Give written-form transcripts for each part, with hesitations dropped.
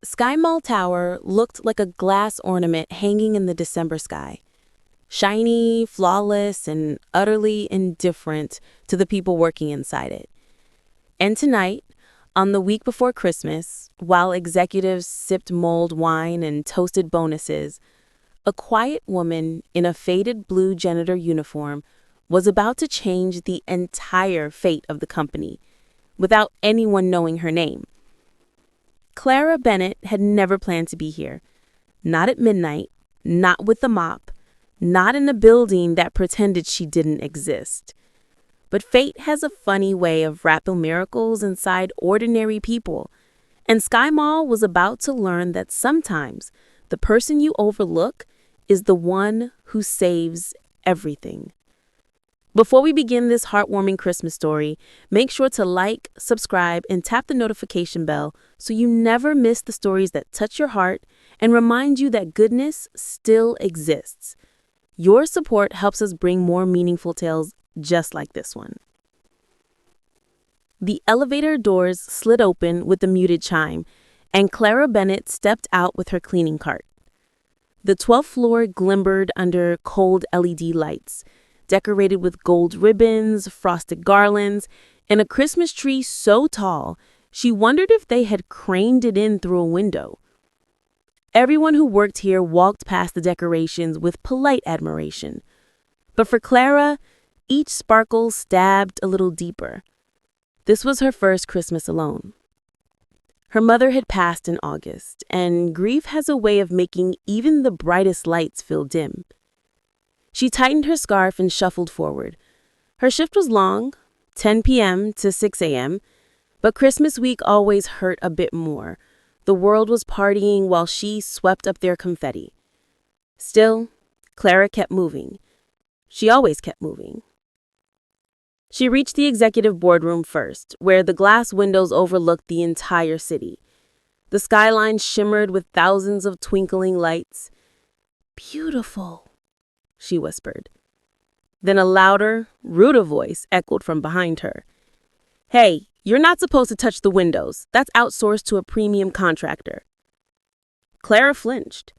SkyMall Tower looked like a glass ornament hanging in the December sky, shiny, flawless, and utterly indifferent to the people working inside it. And tonight, on the week before Christmas, while executives sipped mulled wine and toasted bonuses, a quiet woman in a faded blue janitor uniform was about to change the entire fate of the company without anyone knowing her name. Clara Bennett had never planned to be here. Not at midnight, not with the mop, not in a building that pretended she didn't exist. But fate has a funny way of wrapping miracles inside ordinary people, and Sky Mall was about to learn that sometimes the person you overlook is the one who saves everything. Before we begin this heartwarming Christmas story, make sure to like, subscribe, and tap the notification bell so you never miss the stories that touch your heart and remind you that goodness still exists. Your support helps us bring more meaningful tales just like this one. The elevator doors slid open with a muted chime, and Clara Bennett stepped out with her cleaning cart. The 12th floor glimmered under cold LED lights, decorated with gold ribbons, frosted garlands, and a Christmas tree so tall she wondered if they had craned it in through a window. Everyone who worked here walked past the decorations with polite admiration. But for Clara, each sparkle stabbed a little deeper. This was her first Christmas alone. Her mother had passed in August, and grief has a way of making even the brightest lights feel dim. She tightened her scarf and shuffled forward. Her shift was long, 10 p.m. to 6 a.m., but Christmas week always hurt a bit more. The world was partying while she swept up their confetti. Still, Clara kept moving. She always kept moving. She reached the executive boardroom first, where the glass windows overlooked the entire city. The skyline shimmered with thousands of twinkling lights. "Beautiful," she whispered. Then a louder, ruder voice echoed from behind her. "Hey, you're not supposed to touch the windows. That's outsourced to a premium contractor." Clara flinched.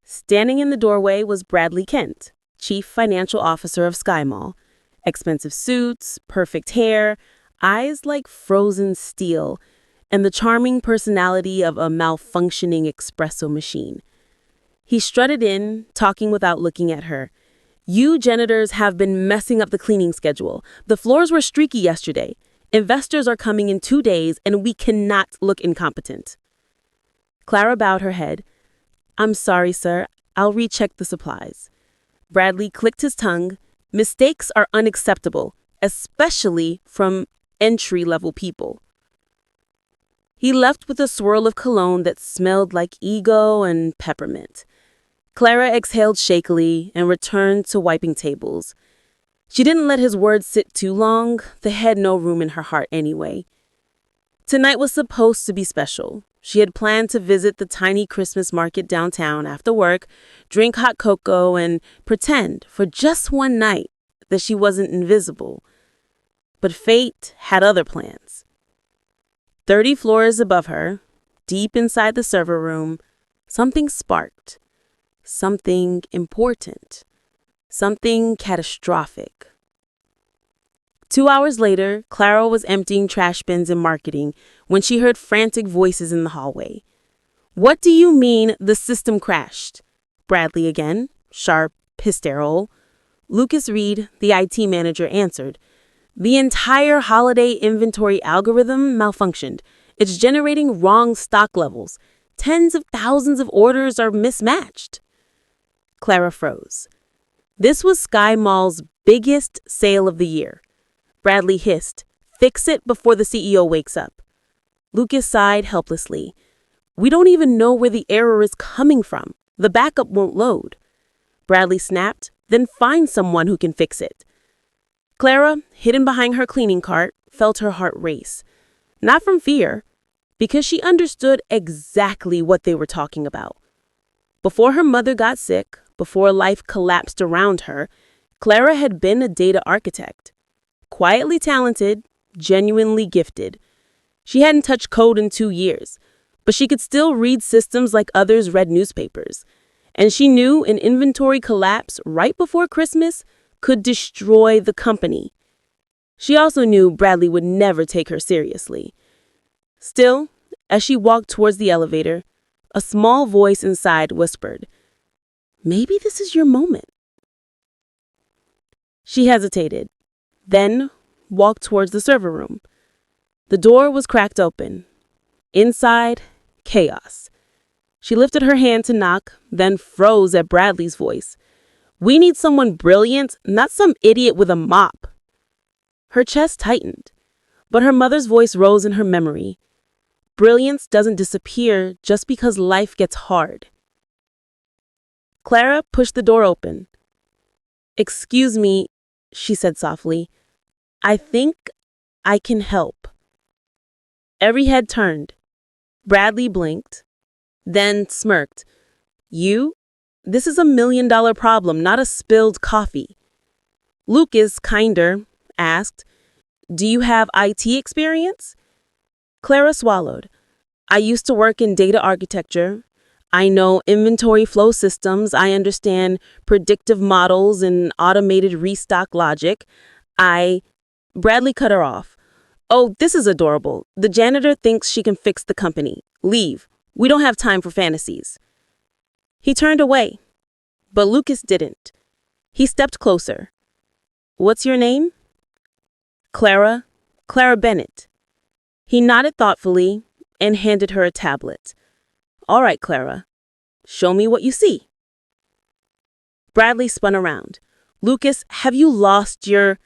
Standing in the doorway was Bradley Kent, Chief Financial Officer of SkyMall. Expensive suits, perfect hair, eyes like frozen steel, and the charming personality of a malfunctioning espresso machine. He strutted in, talking without looking at her. "You janitors have been messing up the cleaning schedule. The floors were streaky yesterday. Investors are coming in 2 days, and we cannot look incompetent." Clara bowed her head. "I'm sorry, sir. I'll recheck the supplies." Bradley clicked his tongue. "Mistakes are unacceptable, especially from entry-level people." He left with a swirl of cologne that smelled like ego and peppermint. Clara exhaled shakily and returned to wiping tables. She didn't let his words sit too long. They had no room in her heart anyway. Tonight was supposed to be special. She had planned to visit the tiny Christmas market downtown after work, drink hot cocoa, and pretend for just one night that she wasn't invisible. But fate had other plans. 30 floors above her, deep inside the server room, something sparked. Something important. Something catastrophic. 2 hours later, Clara was emptying trash bins and marketing when she heard frantic voices in the hallway. "What do you mean the system crashed?" Bradley again, sharp, hysterical. Lucas Reed, the IT manager, answered. "The entire holiday inventory algorithm malfunctioned. It's generating wrong stock levels. Tens of thousands of orders are mismatched." Clara froze. This was Sky Mall's biggest sale of the year. Bradley hissed, "Fix it before the CEO wakes up." Lucas sighed helplessly. "We don't even know where the error is coming from. The backup won't load." Bradley snapped, "Then find someone who can fix it." Clara, hidden behind her cleaning cart, felt her heart race. Not from fear, because she understood exactly what they were talking about. Before her mother got sick, before life collapsed around her, Clara had been a data architect. Quietly talented, genuinely gifted. She hadn't touched code in 2 years, but she could still read systems like others read newspapers. And she knew an inventory collapse right before Christmas could destroy the company. She also knew Bradley would never take her seriously. Still, as she walked towards the elevator, a small voice inside whispered, "Maybe this is your moment." She hesitated, then walked towards the server room. The door was cracked open. Inside, chaos. She lifted her hand to knock, then froze at Bradley's voice. "We need someone brilliant, not some idiot with a mop." Her chest tightened, but her mother's voice rose in her memory. Brilliance doesn't disappear just because life gets hard. Clara pushed the door open. "Excuse me," she said softly. "I think I can help." Every head turned. Bradley blinked, then smirked. "You? This is $1 million problem, not a spilled coffee." Lucas, kinder, asked, "Do you have IT experience?" Clara swallowed. "I used to work in data architecture. I know inventory flow systems. I understand predictive models and automated restock logic. Bradley cut her off. "Oh, this is adorable. The janitor thinks she can fix the company. Leave. We don't have time for fantasies." He turned away, but Lucas didn't. He stepped closer. "What's your name?" "Clara Bennett." He nodded thoughtfully and handed her a tablet. "All right, Clara. Show me what you see." Bradley spun around. "Lucas, have you lost your...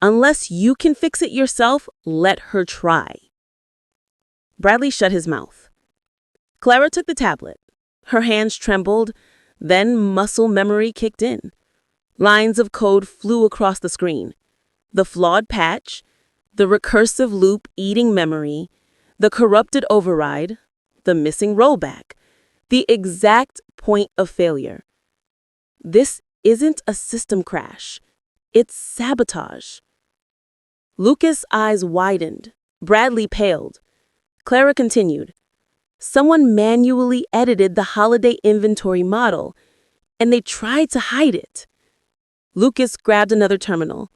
Unless you can fix it yourself, let her try." Bradley shut his mouth. Clara took the tablet. Her hands trembled, then muscle memory kicked in. Lines of code flew across the screen. The flawed patch, the recursive loop eating memory, the corrupted override, the missing rollback, the exact point of failure. This isn't a system crash. It's sabotage. Lucas' eyes widened. Bradley paled. Clara continued. "Someone manually edited the holiday inventory model, and they tried to hide it." Lucas grabbed another terminal.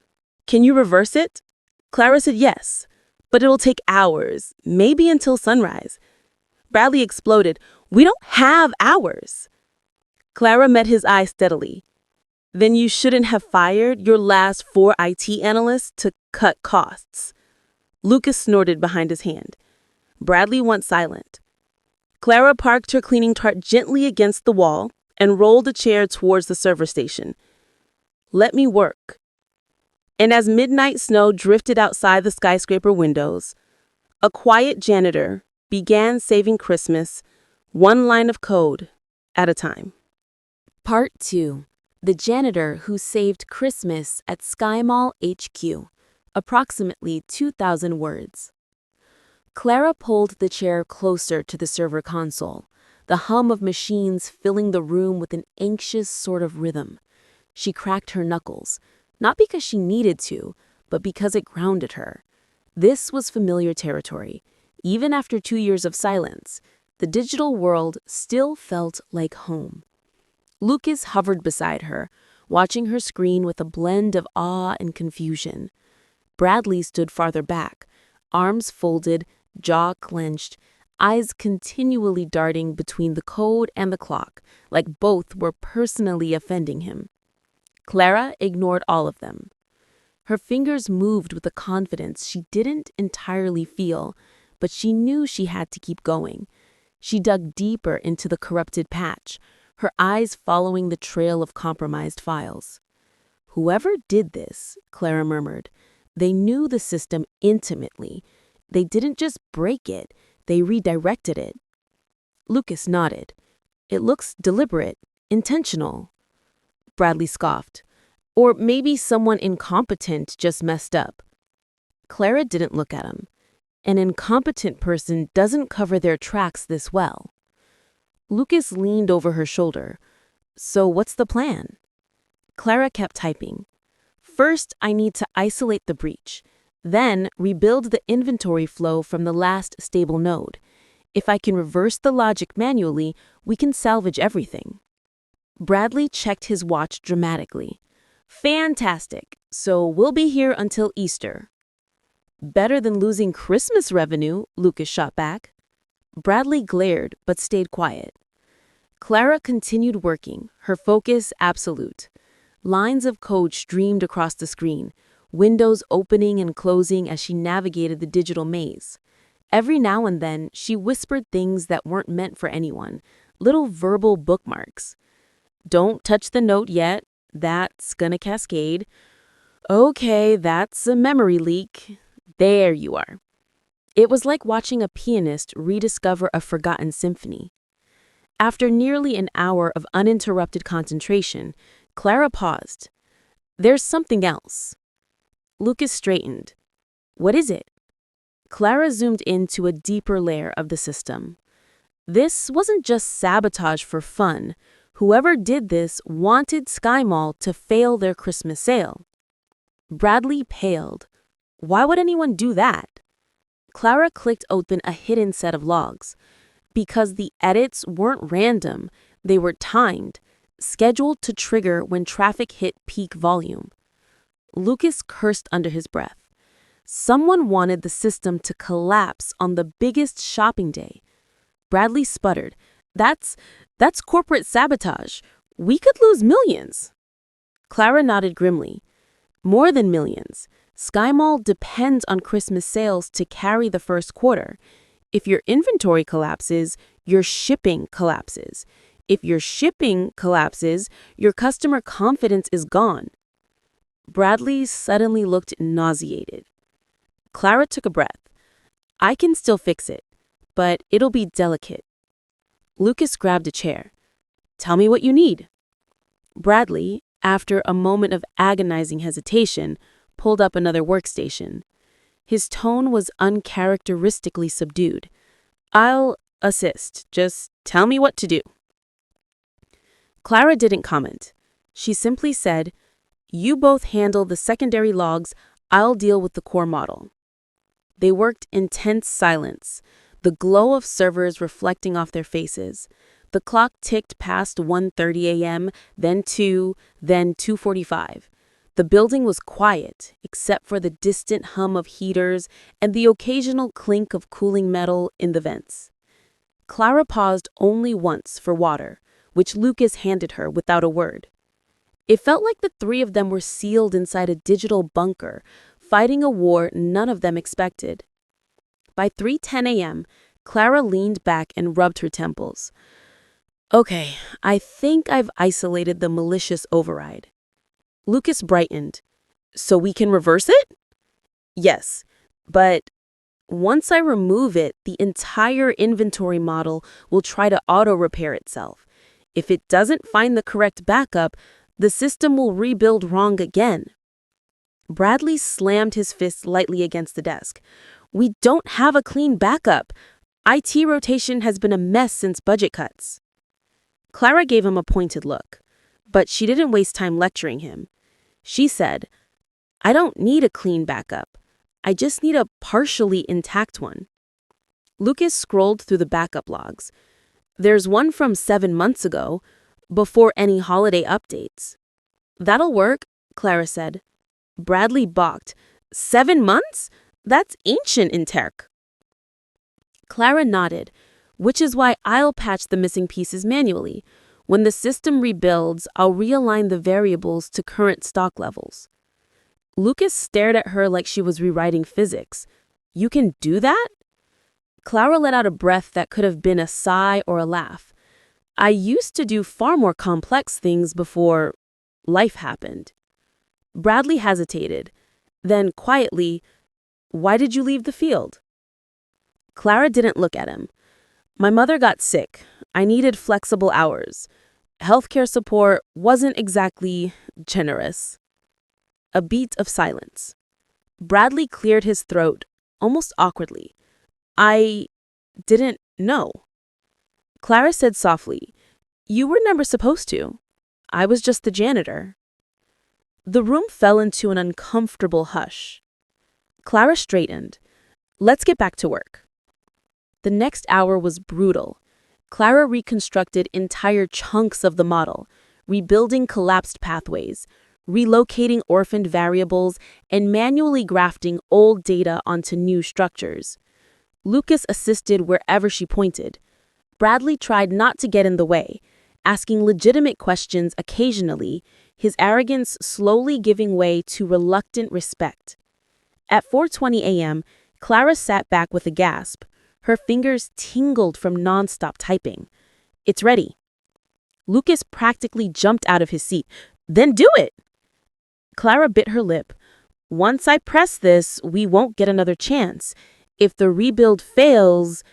"Can you reverse it?" Clara said yes, but it'll take hours, maybe until sunrise. Bradley exploded. "We don't have hours." Clara met his eye steadily. "Then you shouldn't have fired your last 4 IT analysts to cut costs." Lucas snorted behind his hand. Bradley went silent. Clara parked her cleaning cart gently against the wall and rolled a chair towards the server station. "Let me work." And as midnight snow drifted outside the skyscraper windows, a quiet janitor began saving Christmas, one line of code at a time. Part 2. The Janitor Who Saved Christmas at SkyMall HQ. Approximately 2,000 words. Clara pulled the chair closer to the server console, the hum of machines filling the room with an anxious sort of rhythm. She cracked her knuckles, not because she needed to, but because it grounded her. This was familiar territory. Even after 2 years of silence, the digital world still felt like home. Lucas hovered beside her, watching her screen with a blend of awe and confusion. Bradley stood farther back, arms folded, jaw clenched, eyes continually darting between the code and the clock, like both were personally offending him. Clara ignored all of them. Her fingers moved with a confidence she didn't entirely feel, but she knew she had to keep going. She dug deeper into the corrupted patch, her eyes following the trail of compromised files. "Whoever did this," Clara murmured, "they knew the system intimately. They didn't just break it, they redirected it." Lucas nodded. "It looks deliberate, intentional." Bradley scoffed. "Or maybe someone incompetent just messed up." Clara didn't look at him. An incompetent person doesn't cover their tracks this well. Lucas leaned over her shoulder. "So what's the plan?" Clara kept typing. "First, I need to isolate the breach. Then, rebuild the inventory flow from the last stable node. If I can reverse the logic manually, we can salvage everything. Bradley checked his watch dramatically. Fantastic. So we'll be here until Easter. Better than losing Christmas revenue, Lucas shot back. Bradley glared but stayed quiet. Clara continued working, her focus absolute. Lines of code streamed across the screen, windows opening and closing as she navigated the digital maze. Every now and then, she whispered things that weren't meant for anyone, little verbal bookmarks. Don't touch the note yet. That's gonna cascade. Okay, that's a memory leak. There you are. It was like watching a pianist rediscover a forgotten symphony. After nearly an hour of uninterrupted concentration, Clara paused. There's something else. Lucas straightened. What is it? Clara zoomed into a deeper layer of the system. This wasn't just sabotage for fun. Whoever did this wanted SkyMall to fail their Christmas sale. Bradley paled. Why would anyone do that? Clara clicked open a hidden set of logs. Because the edits weren't random, they were timed, scheduled to trigger when traffic hit peak volume. Lucas cursed under his breath. Someone wanted the system to collapse on the biggest shopping day. Bradley sputtered. That's corporate sabotage. We could lose millions. Clara nodded grimly. More than millions. SkyMall depends on Christmas sales to carry the first quarter. If your inventory collapses, your shipping collapses. If your shipping collapses, your customer confidence is gone. Bradley suddenly looked nauseated. Clara took a breath. I can still fix it, but it'll be delicate. Lucas grabbed a chair. Tell me what you need. Bradley, after a moment of agonizing hesitation, pulled up another workstation. His tone was uncharacteristically subdued. I'll assist. Just tell me what to do. Clara didn't comment. She simply said, You both handle the secondary logs, I'll deal with the core model. They worked in tense silence, the glow of servers reflecting off their faces. The clock ticked past 1:30 a.m., then 2, then 2:45. The building was quiet, except for the distant hum of heaters and the occasional clink of cooling metal in the vents. Clara paused only once for water, which Lucas handed her without a word. It felt like the three of them were sealed inside a digital bunker, fighting a war none of them expected. By 3:10 a.m., Clara leaned back and rubbed her temples. Okay, I think I've isolated the malicious override. Lucas brightened. So we can reverse it? Yes, but once I remove it, the entire inventory model will try to auto-repair itself. If it doesn't find the correct backup, the system will rebuild wrong again. Bradley slammed his fist lightly against the desk. We don't have a clean backup. IT rotation has been a mess since budget cuts. Clara gave him a pointed look, but she didn't waste time lecturing him. She said, I don't need a clean backup. I just need a partially intact one. Lucas scrolled through the backup logs. There's one from 7 months ago, before any holiday updates. That'll work, Clara said. Bradley balked. 7 months? That's ancient in tech. Clara nodded, which is why I'll patch the missing pieces manually. When the system rebuilds, I'll realign the variables to current stock levels. Lucas stared at her like she was rewriting physics. You can do that? Clara let out a breath that could have been a sigh or a laugh. I used to do far more complex things before life happened. Bradley hesitated. Then, quietly, why did you leave the field? Clara didn't look at him. My mother got sick. I needed flexible hours. Healthcare support wasn't exactly generous. A beat of silence. Bradley cleared his throat, almost awkwardly. I didn't know. Clara said softly, You were never supposed to. I was just the janitor. The room fell into an uncomfortable hush. Clara straightened. Let's get back to work. The next hour was brutal. Clara reconstructed entire chunks of the model, rebuilding collapsed pathways, relocating orphaned variables, and manually grafting old data onto new structures. Lucas assisted wherever she pointed. Bradley tried not to get in the way, asking legitimate questions occasionally, his arrogance slowly giving way to reluctant respect. At 4:20 a.m., Clara sat back with a gasp. Her fingers tingled from nonstop typing. "It's ready." Lucas practically jumped out of his seat. "Then do it!" Clara bit her lip. "Once I press this, we won't get another chance. If the rebuild fails,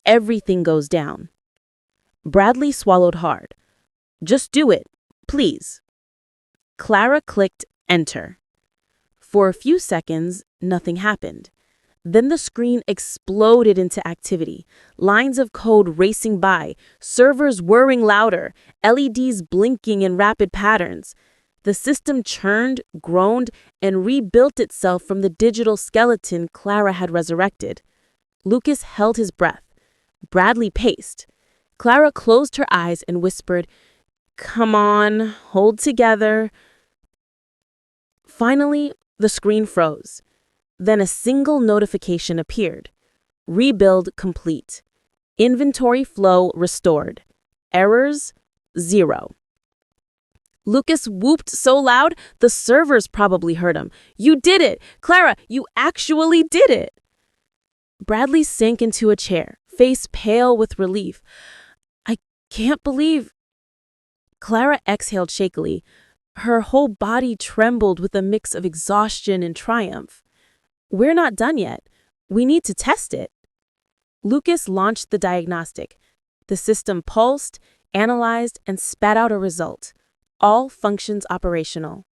everything goes down." Bradley swallowed hard. "Just do it, please." Clara clicked enter. For a few seconds, nothing happened. Then the screen exploded into activity, lines of code racing by, servers whirring louder, LEDs blinking in rapid patterns. The system churned, groaned, and rebuilt itself from the digital skeleton Clara had resurrected. Lucas held his breath. Bradley paced. Clara closed her eyes and whispered, "Come on, hold together." Finally, the screen froze. Then a single notification appeared. Rebuild complete. Inventory flow restored. Errors, 0. Lucas whooped so loud, the servers probably heard him. "You did it! Clara, you actually did it!" Bradley sank into a chair, face pale with relief. "I can't believe..." Clara exhaled shakily. Her whole body trembled with a mix of exhaustion and triumph. "We're not done yet. We need to test it." Lucas launched the diagnostic. The system pulsed, analyzed, and spat out a result. All functions operational.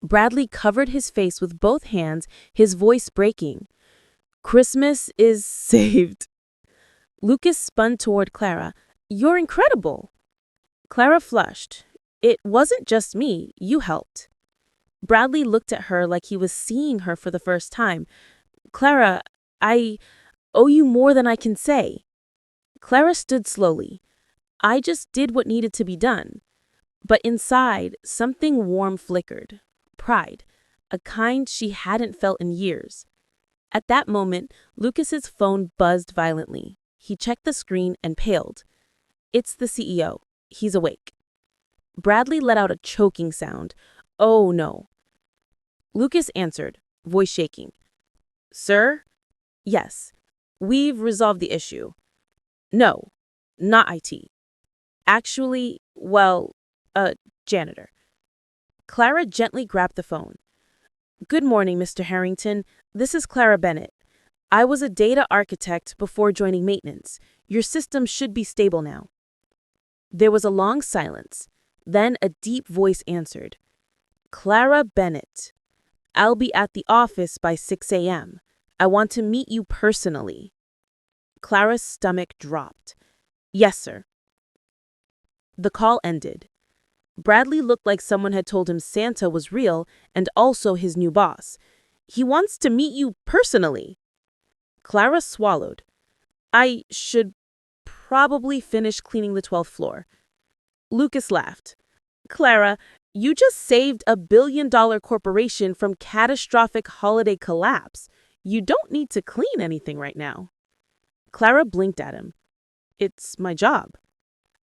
Bradley covered his face with both hands, his voice breaking. "Christmas is saved." Lucas spun toward Clara. "You're incredible." Clara flushed. "It wasn't just me. You helped." Bradley looked at her like he was seeing her for the first time. "Clara, I owe you more than I can say." Clara stood slowly. "I just did what needed to be done." But inside, something warm flickered. Pride, a kind she hadn't felt in years. At that moment, Lucas's phone buzzed violently. He checked the screen and paled. "It's the CEO. He's awake." Bradley let out a choking sound. "Oh, no." Lucas answered, voice shaking. "Sir? Yes. We've resolved the issue." "No, not IT. Actually, well, janitor." Clara gently grabbed the phone. "Good morning, Mr. Harrington. This is Clara Bennett. I was a data architect before joining maintenance. Your system should be stable now." There was a long silence. Then a deep voice answered. "Clara Bennett. I'll be at the office by 6 a.m. I want to meet you personally." Clara's stomach dropped. "Yes, sir." The call ended. Bradley looked like someone had told him Santa was real and also his new boss. "He wants to meet you personally." Clara swallowed. "I should probably finish cleaning the 12th floor." Lucas laughed. "Clara, you just saved a billion-dollar corporation from catastrophic holiday collapse. You don't need to clean anything right now." Clara blinked at him. "It's my job."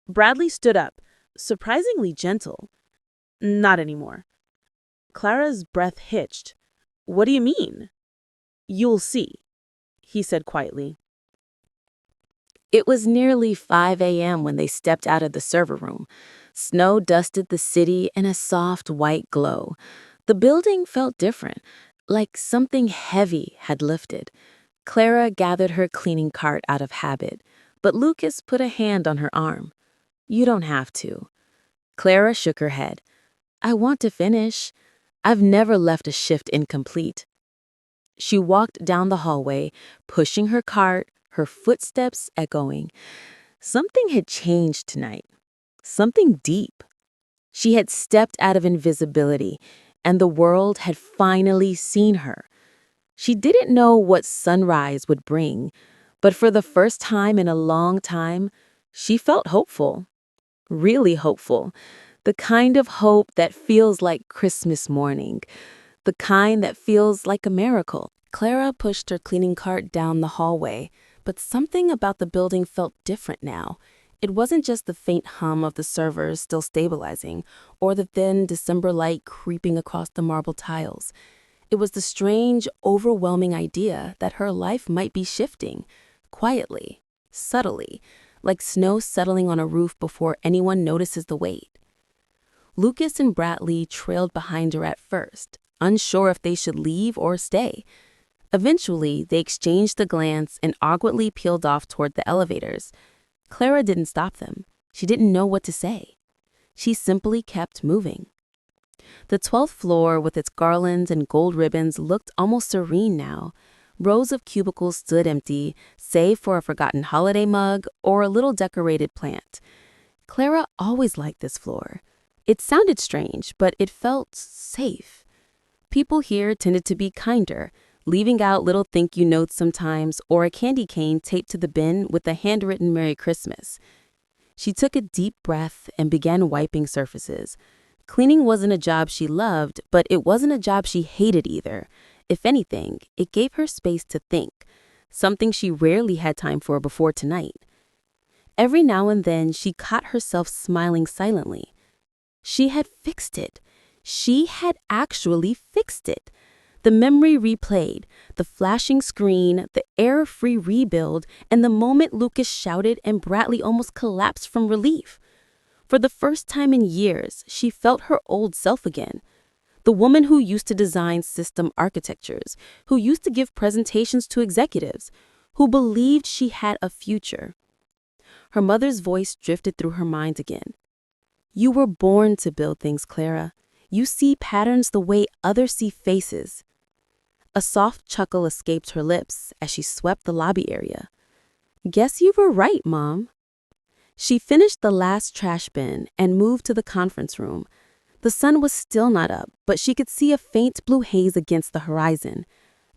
Bradley stood up, surprisingly gentle. "Not anymore." Clara's breath hitched. "What do you mean?" "You'll see," he said quietly. It was nearly 5 a.m. when they stepped out of the server room. Snow dusted the city in a soft white glow. The building felt different, like something heavy had lifted. Clara gathered her cleaning cart out of habit, but Lucas put a hand on her arm. "You don't have to." Clara shook her head. "I want to finish. I've never left a shift incomplete." She walked down the hallway, pushing her cart, her footsteps echoing. Something had changed tonight. Something deep. She had stepped out of invisibility, and the world had finally seen her. She didn't know what sunrise would bring, But for the first time in a long time, she felt hopeful. Really hopeful. The kind of hope that feels like Christmas morning. The kind that feels like a miracle. Clara pushed her cleaning cart down the hallway, but something about the building felt different now. It wasn't just the faint hum of the servers still stabilizing, or the thin December light creeping across the marble tiles. It was the strange, overwhelming idea that her life might be shifting, quietly, subtly, like snow settling on a roof before anyone notices the weight. Lucas and Bradley trailed behind her at first, unsure if they should leave or stay. Eventually, they exchanged a glance and awkwardly peeled off toward the elevators. Clara didn't stop them. She didn't know what to say. She simply kept moving. The 12th floor, with its garlands and gold ribbons, looked almost serene now. Rows of cubicles stood empty, save for a forgotten holiday mug or a little decorated plant. Clara always liked this floor. It sounded strange, but it felt safe. People here tended to be kinder, leaving out little thank you notes sometimes or a candy cane taped to the bin with a handwritten Merry Christmas. She took a deep breath and began wiping surfaces. Cleaning wasn't a job she loved, but it wasn't a job she hated either. If anything, it gave her space to think, something she rarely had time for before tonight. Every now and then, she caught herself smiling silently. She had fixed it. She had actually fixed it. The memory replayed, the flashing screen, the error-free rebuild, and the moment Lucas shouted and Bradley almost collapsed from relief. For the first time in years, she felt her old self again. The woman who used to design system architectures, who used to give presentations to executives, who believed she had a future. Her mother's voice drifted through her mind again. You were born to build things, Clara. You see patterns the way others see faces. A soft chuckle escaped her lips as she swept the lobby area. Guess you were right, Mom. She finished the last trash bin and moved to the conference room. The sun was still not up, but she could see a faint blue haze against the horizon.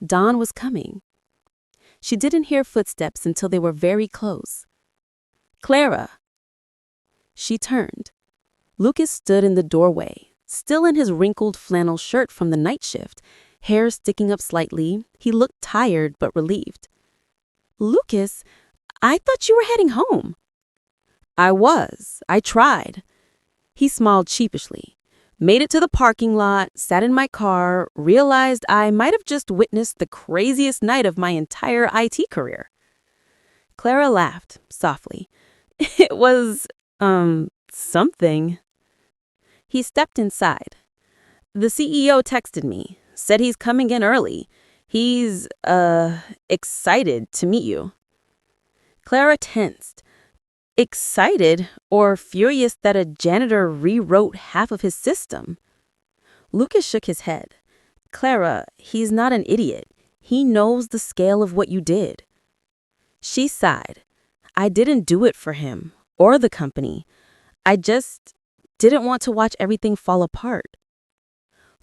Dawn was coming. She didn't hear footsteps until they were very close. Clara! She turned. Lucas stood in the doorway, still in his wrinkled flannel shirt from the night shift, hair sticking up slightly. He looked tired but relieved. Lucas, I thought you were heading home. I tried. He smiled sheepishly. Made it to the parking lot, sat in my car, realized I might have just witnessed the craziest night of my entire IT career. Clara laughed, softly. It was, something. He stepped inside. The CEO texted me, said he's coming in early. He's, excited to meet you. Clara tensed. Excited or furious that a janitor rewrote half of his system? Lucas shook his head. Clara, he's not an idiot. He knows the scale of what you did. She sighed. I didn't do it for him or the company. I just didn't want to watch everything fall apart.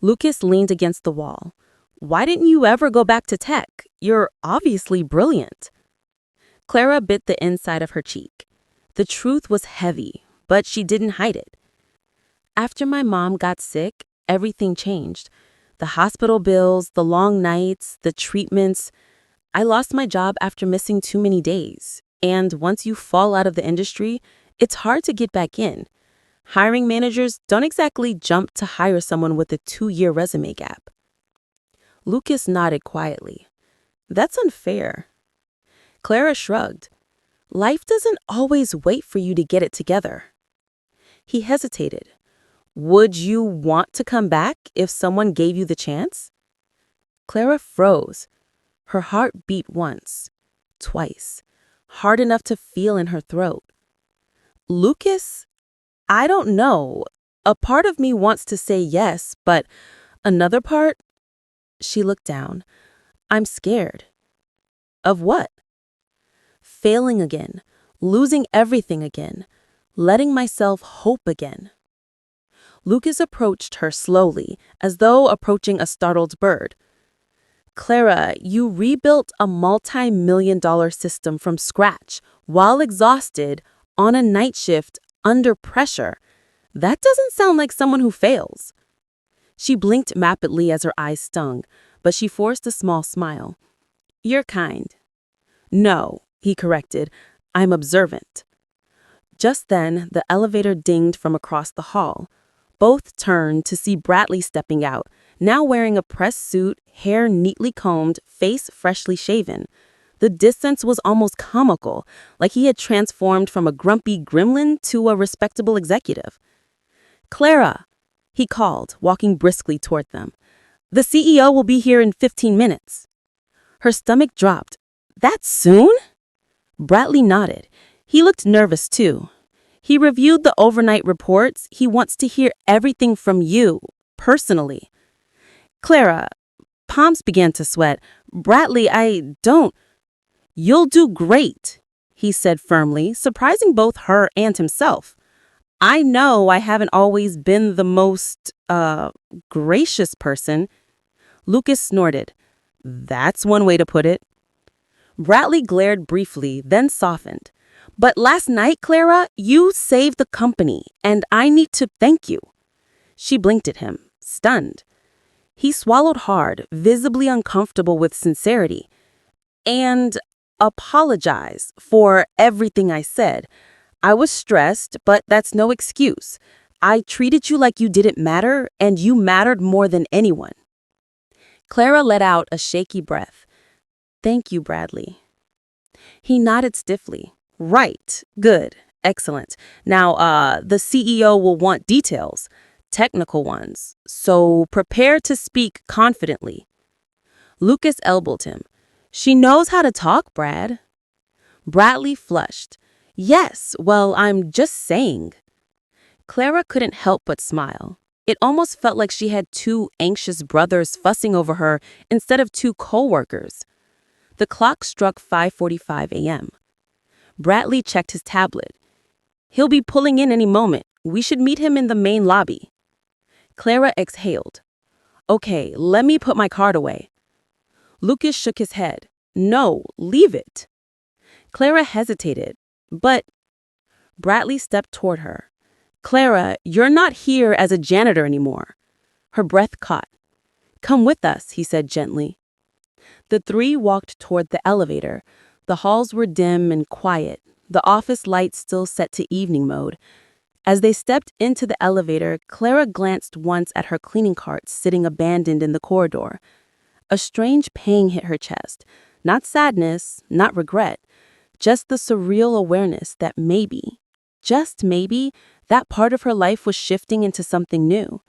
Lucas leaned against the wall. Why didn't you ever go back to tech? You're obviously brilliant. Clara bit the inside of her cheek. The truth was heavy, but she didn't hide it. After my mom got sick, everything changed. The hospital bills, the long nights, the treatments. I lost my job after missing too many days. And once you fall out of the industry, it's hard to get back in. Hiring managers don't exactly jump to hire someone with a 2-year resume gap. Lucas nodded quietly. That's unfair. Clara shrugged. Life doesn't always wait for you to get it together. He hesitated. Would you want to come back if someone gave you the chance? Clara froze. Her heart beat once, twice, hard enough to feel in her throat. Lucas, I don't know. A part of me wants to say yes, but another part? She looked down. I'm scared. Of what? Failing again, losing everything again, letting myself hope again. Lucas approached her slowly, as though approaching a startled bird. Clara, you rebuilt a multi-million-dollar system from scratch, while exhausted, on a night shift, under pressure. That doesn't sound like someone who fails. She blinked rapidly as her eyes stung, but she forced a small smile. You're kind. No, he corrected. I'm observant. Just then, the elevator dinged from across the hall. Both turned to see Bradley stepping out, now wearing a pressed suit, hair neatly combed, face freshly shaven. The distance was almost comical, like he had transformed from a grumpy gremlin to a respectable executive. Clara, he called, walking briskly toward them. The CEO will be here in 15 minutes. Her stomach dropped. That soon? Bradley nodded. He looked nervous, too. He reviewed the overnight reports. He wants to hear everything from you, personally. Clara, palms began to sweat. Bradley, I don't. You'll do great, he said firmly, surprising both her and himself. I know I haven't always been the most, gracious person. Lucas snorted. That's one way to put it. Bradley glared briefly, then softened. But last night, Clara, you saved the company, and I need to thank you. She blinked at him, stunned. He swallowed hard, visibly uncomfortable with sincerity. And apologize for everything I said. I was stressed, but that's no excuse. I treated you like you didn't matter, and you mattered more than anyone. Clara let out a shaky breath. Thank you, Bradley. He nodded stiffly. Right. Good. Excellent. Now, the CEO will want details, technical ones, so prepare to speak confidently. Lucas elbowed him. She knows how to talk, Brad. Bradley flushed. Yes, well, I'm just saying. Clara couldn't help but smile. It almost felt like she had two anxious brothers fussing over her instead of two co-workers. The clock struck 5:45 a.m. Bradley checked his tablet. He'll be pulling in any moment. We should meet him in the main lobby. Clara exhaled. Okay, let me put my card away. Lucas shook his head. No, leave it. Clara hesitated. But Bradley stepped toward her. Clara, you're not here as a janitor anymore. Her breath caught. Come with us, he said gently. The three walked toward the elevator. The halls were dim and quiet, the office lights still set to evening mode. As they stepped into the elevator, Clara glanced once at her cleaning cart sitting abandoned in the corridor. A strange pang hit her chest. Not sadness, not regret, just the surreal awareness that maybe, just maybe, that part of her life was shifting into something new.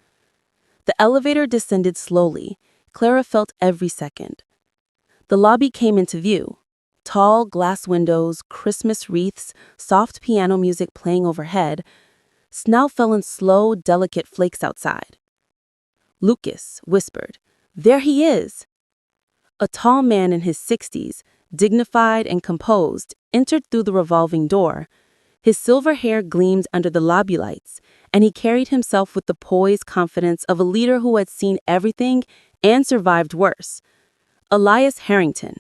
The elevator descended slowly. Clara felt every second. The lobby came into view. Tall glass windows, Christmas wreaths, soft piano music playing overhead. Snow fell in slow, delicate flakes outside. Lucas whispered, There he is! A tall man in his 60s, dignified and composed, entered through the revolving door. His silver hair gleamed under the lobby lights, and he carried himself with the poised confidence of a leader who had seen everything and survived worse. Elias Harrington,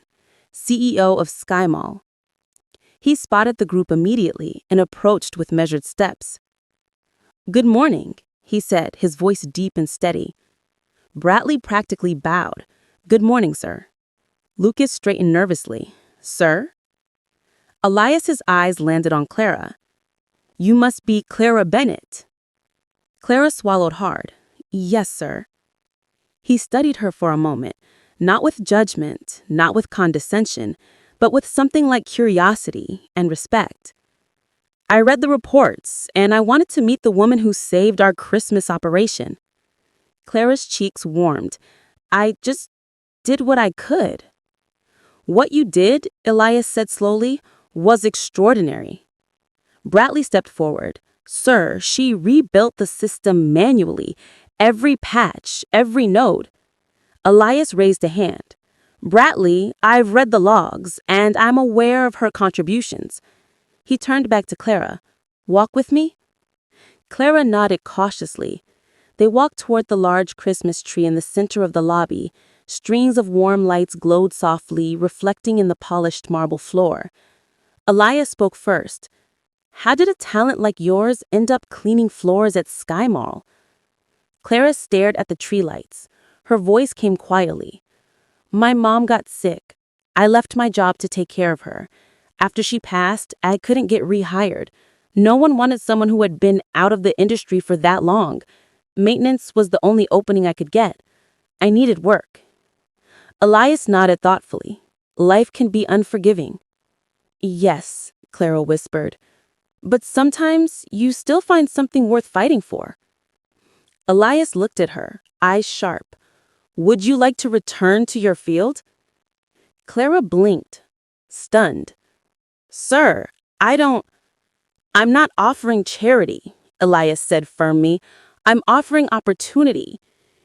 CEO of SkyMall. He spotted the group immediately and approached with measured steps. Good morning, he said, his voice deep and steady. Bradley practically bowed. Good morning, sir. Lucas straightened nervously. Sir? Elias's eyes landed on Clara. You must be Clara Bennett. Clara swallowed hard. Yes, sir. He studied her for a moment, not with judgment, not with condescension, but with something like curiosity and respect. I read the reports, and I wanted to meet the woman who saved our Christmas operation. Clara's cheeks warmed. I just did what I could. What you did, Elias said slowly, was extraordinary. Bradley stepped forward. Sir, she rebuilt the system manually, every patch, every node. Elias raised a hand. Bradley, I've read the logs, and I'm aware of her contributions. He turned back to Clara. Walk with me? Clara nodded cautiously. They walked toward the large Christmas tree in the center of the lobby, Strings of warm lights glowed softly, reflecting in the polished marble floor. Elias spoke first. How did a talent like yours end up cleaning floors at SkyMall? Clara stared at the tree lights. Her voice came quietly. My mom got sick. I left my job to take care of her. After she passed, I couldn't get rehired. No one wanted someone who had been out of the industry for that long. Maintenance was the only opening I could get. I needed work. Elias nodded thoughtfully. Life can be unforgiving. Yes, Clara whispered. But sometimes you still find something worth fighting for. Elias looked at her, eyes sharp. Would you like to return to your field? Clara blinked, stunned. Sir, I'm not offering charity, Elias said firmly. I'm offering opportunity.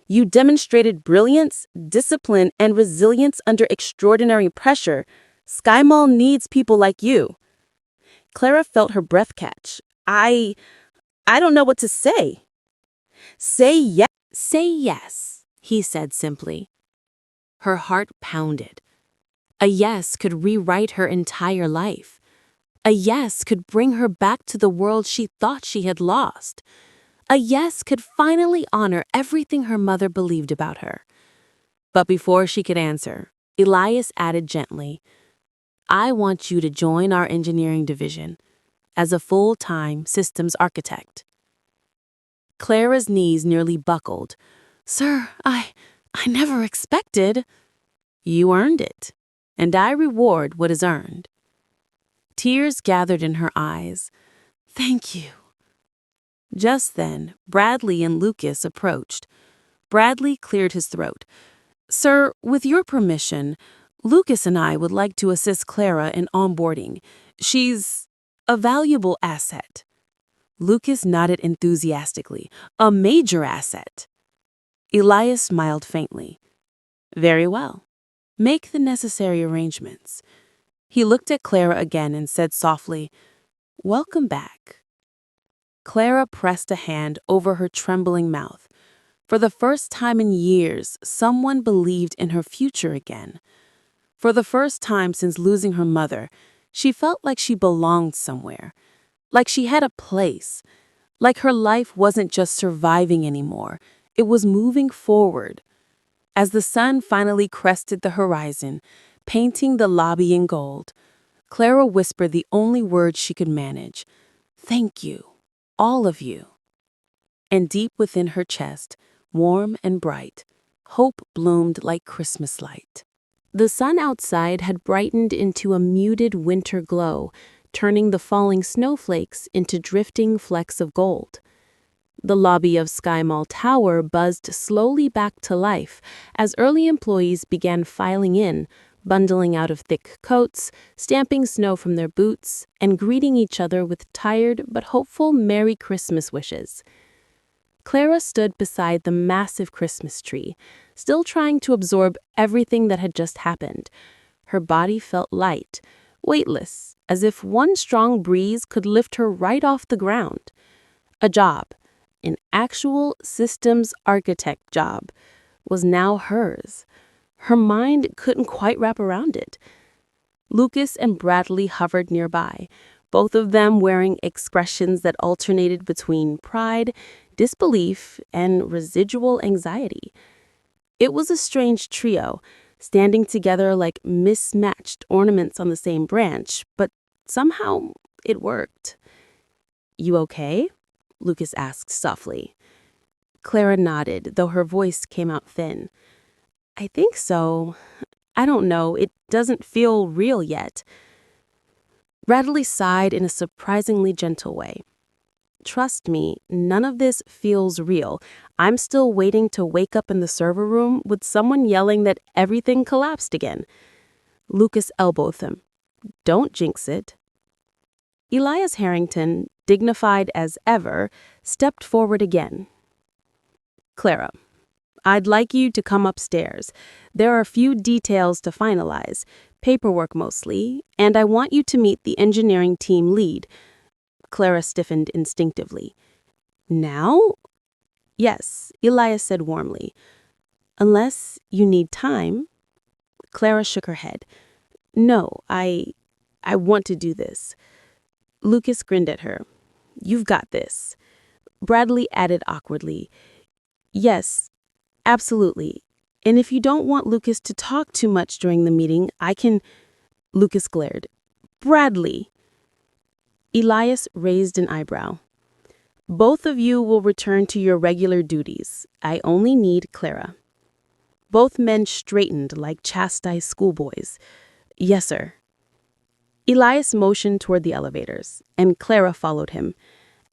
You demonstrated brilliance, discipline, and resilience under extraordinary pressure. SkyMall needs people like you. Clara felt her breath catch. I don't know what to say. Say yes. Say yes, he said simply. Her heart pounded. A yes could rewrite her entire life. A yes could bring her back to the world she thought she had lost. A yes could finally honor everything her mother believed about her. But before she could answer, Elias added gently, I want you to join our engineering division as a full-time systems architect. Clara's knees nearly buckled. Sir, I never expected. You earned it, and I reward what is earned. Tears gathered in her eyes. Thank you. Just then, Bradley and Lucas approached. Bradley cleared his throat. Sir, with your permission, Lucas and I would like to assist Clara in onboarding. She's a valuable asset. Lucas nodded enthusiastically. A major asset. Elias smiled faintly. Very well. Make the necessary arrangements. He looked at Clara again and said softly, Welcome back. Clara pressed a hand over her trembling mouth. For the first time in years, someone believed in her future again. For the first time since losing her mother, she felt like she belonged somewhere, like she had a place, like her life wasn't just surviving anymore, it was moving forward. As the sun finally crested the horizon, painting the lobby in gold, Clara whispered the only words she could manage. Thank you, all of you. And deep within her chest, warm and bright, hope bloomed like Christmas light. The sun outside had brightened into a muted winter glow, turning the falling snowflakes into drifting flecks of gold. The lobby of SkyMall Tower buzzed slowly back to life as early employees began filing in, bundling out of thick coats, stamping snow from their boots, and greeting each other with tired but hopeful Merry Christmas wishes. Clara stood beside the massive Christmas tree, still trying to absorb everything that had just happened. Her body felt light, weightless, as if one strong breeze could lift her right off the ground. A job, an actual systems architect job, was now hers. Her mind couldn't quite wrap around it. Lucas and Bradley hovered nearby, both of them wearing expressions that alternated between pride, disbelief, and residual anxiety. It was a strange trio, standing together like mismatched ornaments on the same branch, but somehow it worked. You okay? Lucas asked softly. Clara nodded, though her voice came out thin. I think so. I don't know. It doesn't feel real yet. Bradley sighed in a surprisingly gentle way. Trust me, none of this feels real. I'm still waiting to wake up in the server room with someone yelling that everything collapsed again. Lucas elbowed him. Don't jinx it. Elias Harrington, dignified as ever, stepped forward again. Clara, I'd like you to come upstairs. There are a few details to finalize, paperwork mostly, and I want you to meet the engineering team lead. Clara stiffened instinctively. Now? Yes, Elias said warmly. Unless you need time. Clara shook her head. No, I want to do this. Lucas grinned at her. You've got this. Bradley added awkwardly. Yes, absolutely. And if you don't want Lucas to talk too much during the meeting, I can. Lucas glared. Bradley. Elias raised an eyebrow. Both of you will return to your regular duties. I only need Clara. Both men straightened like chastised schoolboys. Yes, sir. Elias motioned toward the elevators, and Clara followed him.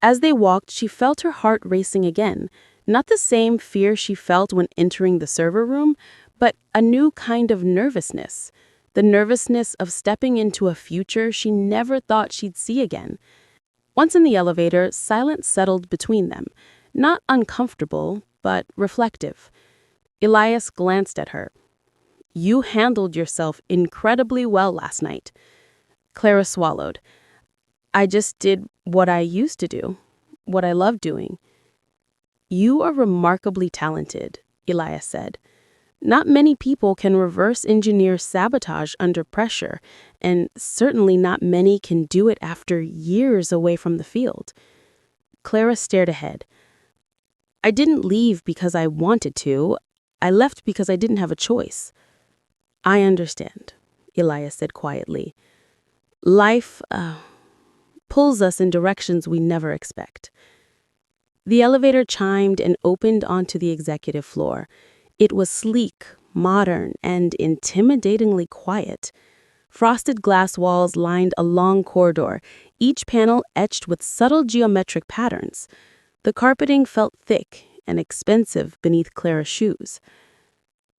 As they walked, she felt her heart racing again. Not the same fear she felt when entering the server room, but a new kind of nervousness. The nervousness of stepping into a future she never thought she'd see again. Once in the elevator, silence settled between them. Not uncomfortable, but reflective. Elias glanced at her. You handled yourself incredibly well last night. Clara swallowed. I just did what I used to do, what I love doing. You are remarkably talented, Elias said. Not many people can reverse engineer sabotage under pressure, and certainly not many can do it after years away from the field. Clara stared ahead. I didn't leave because I wanted to. I left because I didn't have a choice. I understand, Elias said quietly. Life pulls us in directions we never expect. The elevator chimed and opened onto the executive floor. It was sleek, modern, and intimidatingly quiet. Frosted glass walls lined a long corridor, each panel etched with subtle geometric patterns. The carpeting felt thick and expensive beneath Clara's shoes.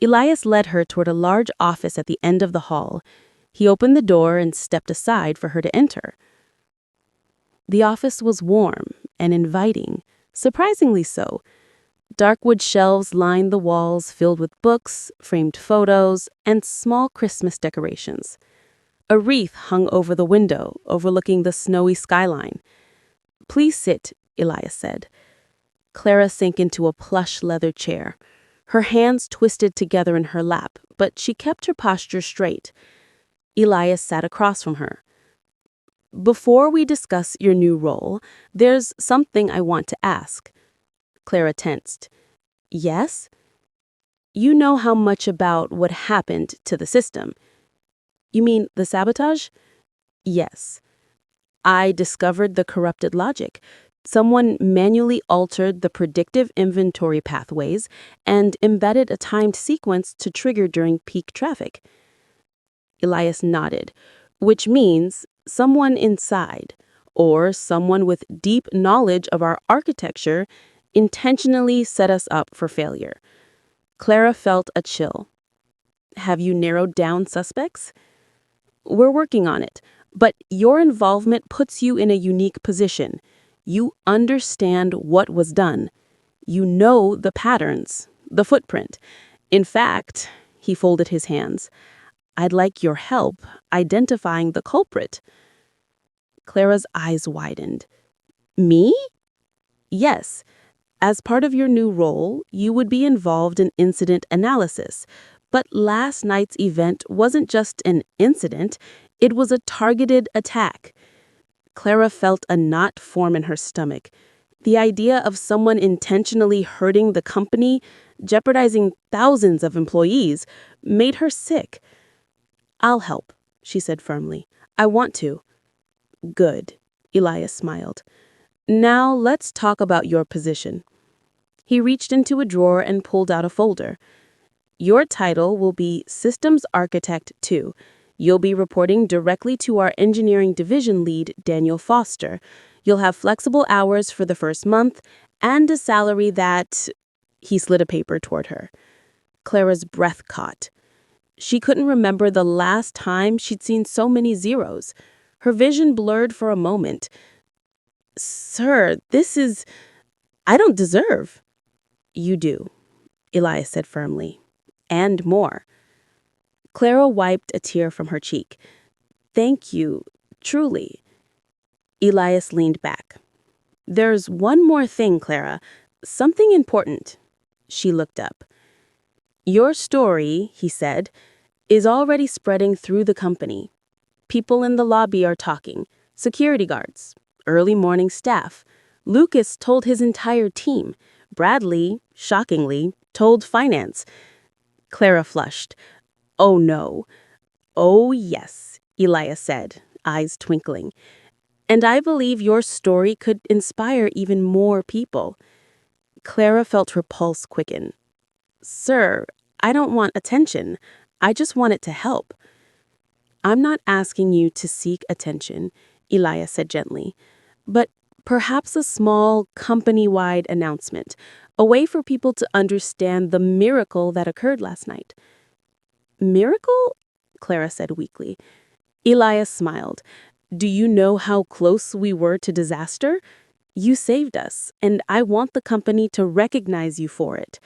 Elias led her toward a large office at the end of the hall. He opened the door and stepped aside for her to enter. The office was warm and inviting, surprisingly so. Dark wood shelves lined the walls filled with books, framed photos, and small Christmas decorations. A wreath hung over the window, overlooking the snowy skyline. Please sit, Elias said. Clara sank into a plush leather chair. Her hands twisted together in her lap, but she kept her posture straight. Elias sat across from her. Before we discuss your new role, there's something I want to ask. Clara tensed. Yes? You know how much about what happened to the system. You mean the sabotage? Yes. I discovered the corrupted logic. Someone manually altered the predictive inventory pathways and embedded a timed sequence to trigger during peak traffic. Elias nodded, which means someone inside, or someone with deep knowledge of our architecture, intentionally set us up for failure. Clara felt a chill. Have you narrowed down suspects? We're working on it, but your involvement puts you in a unique position. You understand what was done. You know the patterns, the footprint. In fact, he folded his hands, I'd like your help identifying the culprit. Clara's eyes widened. Me? Yes. As part of your new role, you would be involved in incident analysis. But last night's event wasn't just an incident, it was a targeted attack. Clara felt a knot form in her stomach. The idea of someone intentionally hurting the company, jeopardizing thousands of employees, made her sick. I'll help, she said firmly. I want to. Good, Elias smiled. Now let's talk about your position. He reached into a drawer and pulled out a folder. Your title will be Systems Architect 2. You'll be reporting directly to our engineering division lead, Daniel Foster. You'll have flexible hours for the first month and a salary that... He slid a paper toward her. Clara's breath caught. She couldn't remember the last time she'd seen so many zeros. Her vision blurred for a moment. Sir, this is... I don't deserve. You do, Elias said firmly. And more. Clara wiped a tear from her cheek. Thank you, truly. Elias leaned back. There's one more thing, Clara. Something important. She looked up. Your story, he said, is already spreading through the company. People in the lobby are talking. Security guards, early morning staff. Lucas told his entire team. Bradley, shockingly, told finance. Clara flushed. Oh no. Oh yes, Elias said, eyes twinkling. And I believe your story could inspire even more people. Clara felt her pulse quicken. Sir, I don't want attention. I just want it to help. I'm not asking you to seek attention, Elias said gently, but perhaps a small company-wide announcement, a way for people to understand the miracle that occurred last night. Miracle? Clara said weakly. Elias smiled. Do you know how close we were to disaster? You saved us, and I want the company to recognize you for it.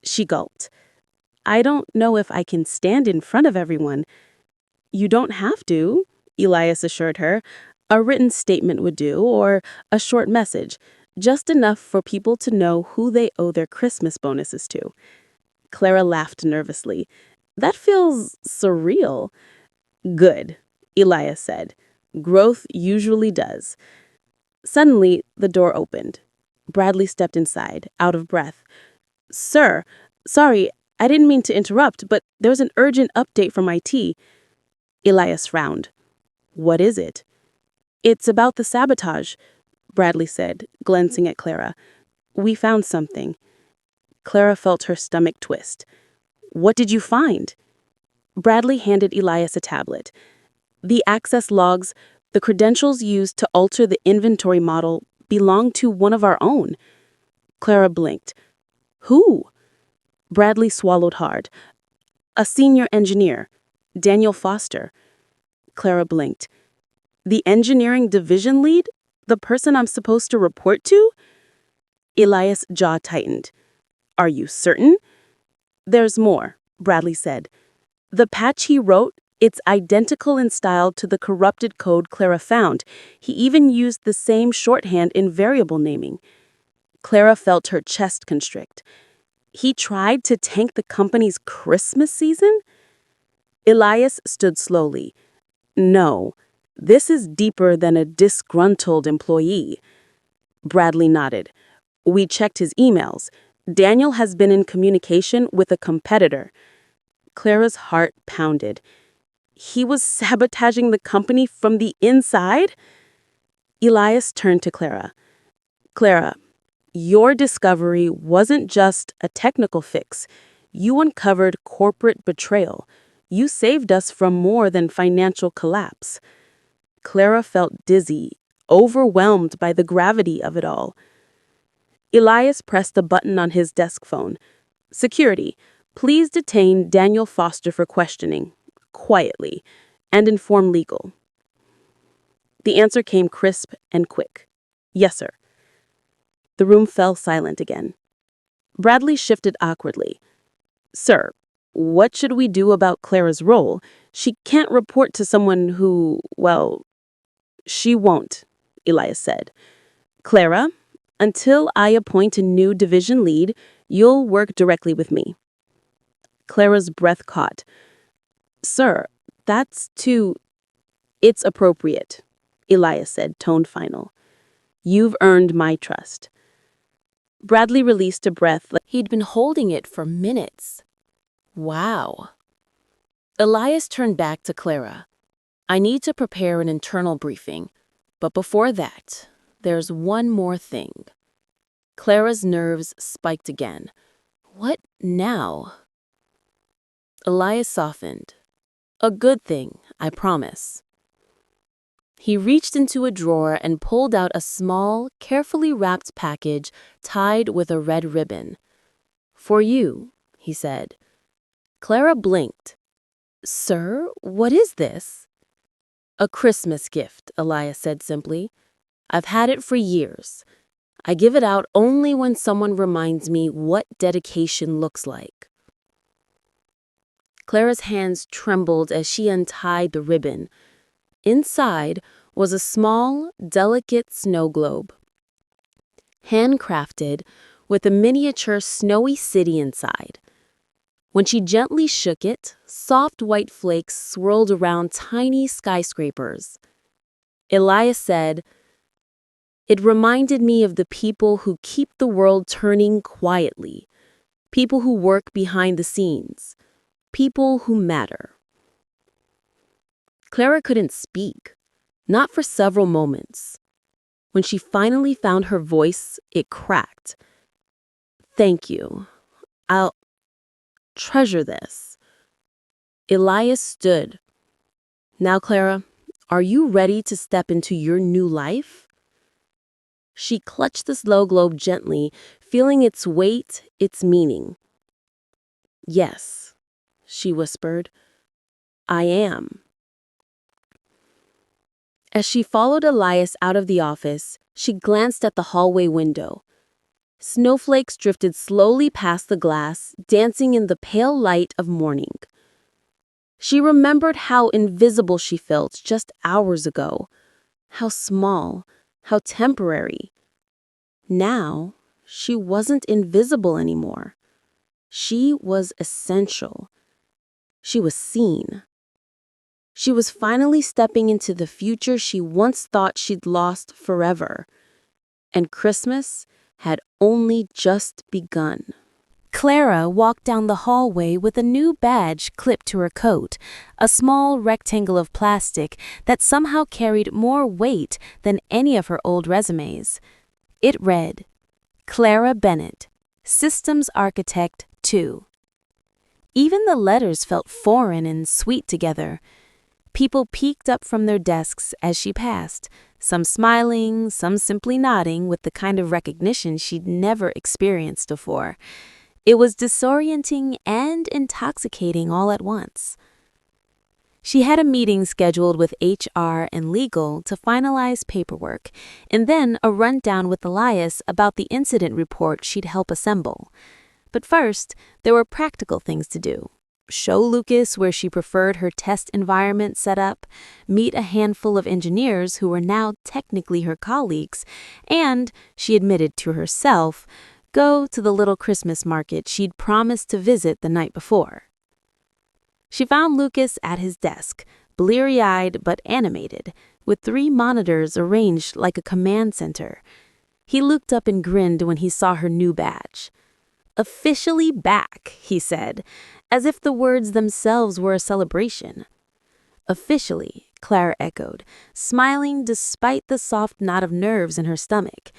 She gulped. I don't know if I can stand in front of everyone. You don't have to, Elias assured her. A written statement would do, or a short message, just enough for people to know who they owe their Christmas bonuses to. Clara laughed nervously. That feels surreal. Good, Elias said. Growth usually does. Suddenly, the door opened. Bradley stepped inside, out of breath. Sir, sorry, I didn't mean to interrupt, but there's an urgent update from IT. Elias frowned. What is it? It's about the sabotage, Bradley said, glancing at Clara. We found something. Clara felt her stomach twist. What did you find? Bradley handed Elias a tablet. The access logs, the credentials used to alter the inventory model, belong to one of our own. Clara blinked. Who? Bradley swallowed hard. A senior engineer, Daniel Foster. Clara blinked. The engineering division lead? The person I'm supposed to report to? Elias' jaw tightened. Are you certain? There's more, Bradley said. The patch he wrote, it's identical in style to the corrupted code Clara found. He even used the same shorthand in variable naming. Clara felt her chest constrict. He tried to tank the company's Christmas season? Elias stood slowly. No, this is deeper than a disgruntled employee. Bradley nodded. We checked his emails. Daniel has been in communication with a competitor. Clara's heart pounded. He was sabotaging the company from the inside? Elias turned to Clara. Clara, your discovery wasn't just a technical fix. You uncovered corporate betrayal. You saved us from more than financial collapse. Clara felt dizzy, overwhelmed by the gravity of it all. Elias pressed a button on his desk phone. Security, please detain Daniel Foster for questioning, quietly, and inform legal. The answer came crisp and quick. Yes, sir. The room fell silent again. Bradley shifted awkwardly. Sir, what should we do about Clara's role? She can't report to someone who, well, she won't, Elias said. Clara, until I appoint a new division lead, you'll work directly with me. Clara's breath caught. Sir, that's too... It's appropriate, Elias said, tone final. You've earned my trust. Bradley released a breath like He'd been holding it for minutes. Wow. Elias turned back to Clara. I need to prepare an internal briefing, but before that, there's one more thing. Clara's nerves spiked again. What now? Elias softened. A good thing, I promise. He reached into a drawer and pulled out a small, carefully wrapped package tied with a red ribbon. For you, he said. Clara blinked. Sir, what is this? A Christmas gift, Elias said simply. I've had it for years. I give it out only when someone reminds me what dedication looks like. Clara's hands trembled as she untied the ribbon. Inside was a small, delicate snow globe. Handcrafted, with a miniature snowy city inside. When she gently shook it, soft white flakes swirled around tiny skyscrapers. Elias said, "It reminded me of the people who keep the world turning quietly, people who work behind the scenes, people who matter." Clara couldn't speak, not for several moments. When she finally found her voice, it cracked. "Thank you. I'll treasure this." Elias stood. "Now, Clara, are you ready to step into your new life?" She clutched the snow globe gently, feeling its weight, its meaning. "Yes," she whispered, "I am." As she followed Elias out of the office, she glanced at the hallway window. Snowflakes drifted slowly past the glass, dancing in the pale light of morning. She remembered how invisible she felt just hours ago. How small, how temporary. Now, she wasn't invisible anymore. She was essential. She was seen. She was finally stepping into the future she once thought she'd lost forever. And Christmas had only just begun. Clara walked down the hallway with a new badge clipped to her coat, a small rectangle of plastic that somehow carried more weight than any of her old resumes. It read, "Clara Bennett, Systems Architect 2. Even the letters felt foreign and sweet together. People peeked up from their desks as she passed, some smiling, some simply nodding with the kind of recognition she'd never experienced before. It was disorienting and intoxicating all at once. She had a meeting scheduled with HR and legal to finalize paperwork, and then a rundown with Elias about the incident report she'd help assemble. But first, there were practical things to do. Show Lucas where she preferred her test environment set up, meet a handful of engineers who were now technically her colleagues, and, she admitted to herself, go to the little Christmas market she'd promised to visit the night before. She found Lucas at his desk, bleary-eyed but animated, with 3 monitors arranged like a command center. He looked up and grinned when he saw her new badge. "Officially back," he said, as if the words themselves were a celebration. "Officially," Clara echoed, smiling despite the soft knot of nerves in her stomach.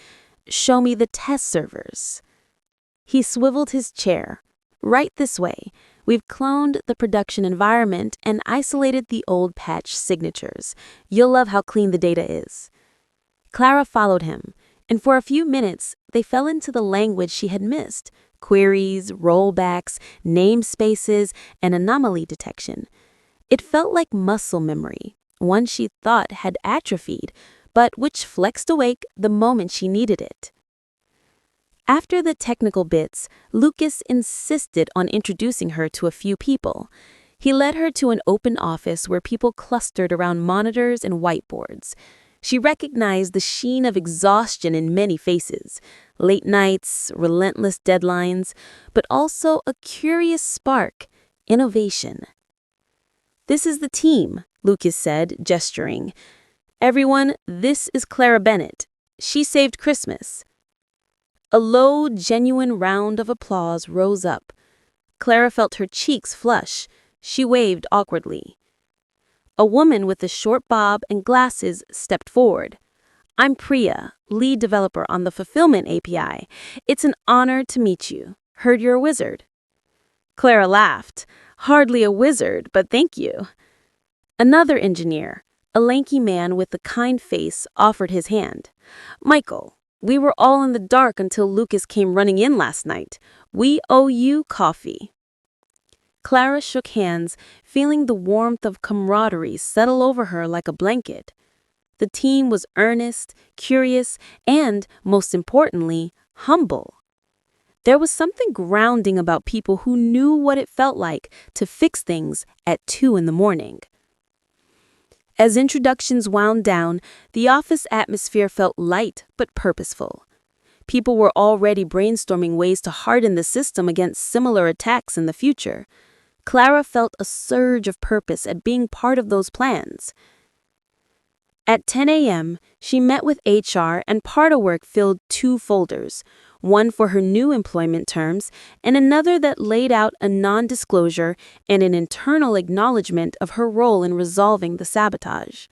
"Show me the test servers." He swiveled his chair. "Right this way. We've cloned the production environment and isolated the old patch signatures. You'll love how clean the data is." Clara followed him, and for a few minutes they fell into the language she had missed: queries, rollbacks, namespaces, and anomaly detection. It felt like muscle memory, one she thought had atrophied, but which flexed awake the moment she needed it. After the technical bits, Lucas insisted on introducing her to a few people. He led her to an open office where people clustered around monitors and whiteboards. She recognized the sheen of exhaustion in many faces, late nights, relentless deadlines, but also a curious spark: innovation. "This is the team," Lucas said, gesturing. "Everyone, this is Clara Bennett. She saved Christmas." A low, genuine round of applause rose up. Clara felt her cheeks flush. She waved awkwardly. A woman with a short bob and glasses stepped forward. "I'm Priya, lead developer on the Fulfillment API. It's an honor to meet you. Heard you're a wizard." Clara laughed. "Hardly a wizard, but thank you." Another engineer, a lanky man with a kind face, offered his hand. "Michael, we were all in the dark until Lucas came running in last night. We owe you coffee." Clara shook hands, feeling the warmth of camaraderie settle over her like a blanket. The team was earnest, curious, and, most importantly, humble. There was something grounding about people who knew what it felt like to fix things at 2 a.m. As introductions wound down, the office atmosphere felt light but purposeful. People were already brainstorming ways to harden the system against similar attacks in the future. Clara felt a surge of purpose at being part of those plans. At 10 a.m., she met with HR and part of work filled 2 folders, one for her new employment terms and another that laid out a non-disclosure and an internal acknowledgement of her role in resolving the sabotage.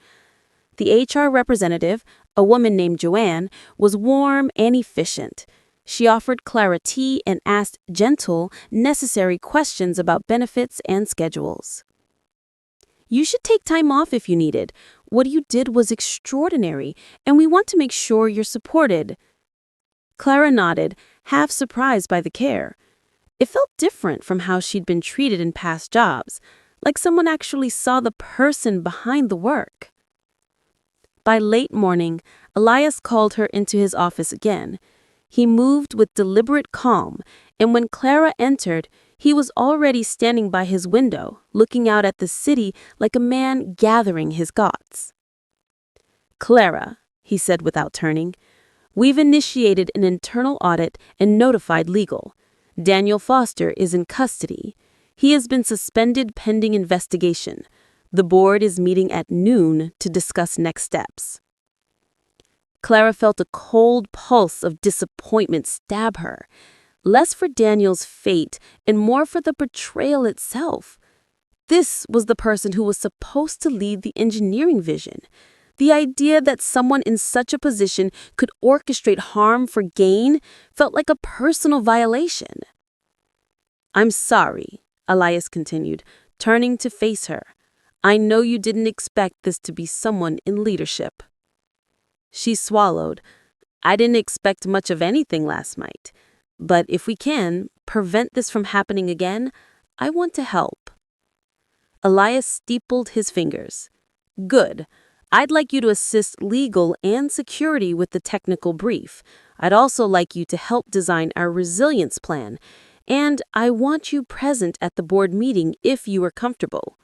The HR representative, a woman named Joanne, was warm and efficient. She offered Clara tea and asked gentle, necessary questions about benefits and schedules. "You should take time off if you need it. What you did was extraordinary, and we want to make sure you're supported." Clara nodded, half surprised by the care. It felt different from how she'd been treated in past jobs, like someone actually saw the person behind the work. By late morning, Elias called her into his office again. He moved with deliberate calm, and when Clara entered, he was already standing by his window, looking out at the city like a man gathering his thoughts. "Clara," he said without turning, "we've initiated an internal audit and notified legal. Daniel Foster is in custody. He has been suspended pending investigation. The board is meeting at noon to discuss next steps." Clara felt a cold pulse of disappointment stab her, less for Daniel's fate and more for the betrayal itself. This was the person who was supposed to lead the engineering vision. The idea that someone in such a position could orchestrate harm for gain felt like a personal violation. "I'm sorry," Elias continued, turning to face her. "I know you didn't expect this to be someone in leadership." She swallowed. "I didn't expect much of anything last night. But if we can prevent this from happening again, I want to help." Elias steepled his fingers. "Good. I'd like you to assist legal and security with the technical brief. I'd also like you to help design our resilience plan. And I want you present at the board meeting if you are comfortable."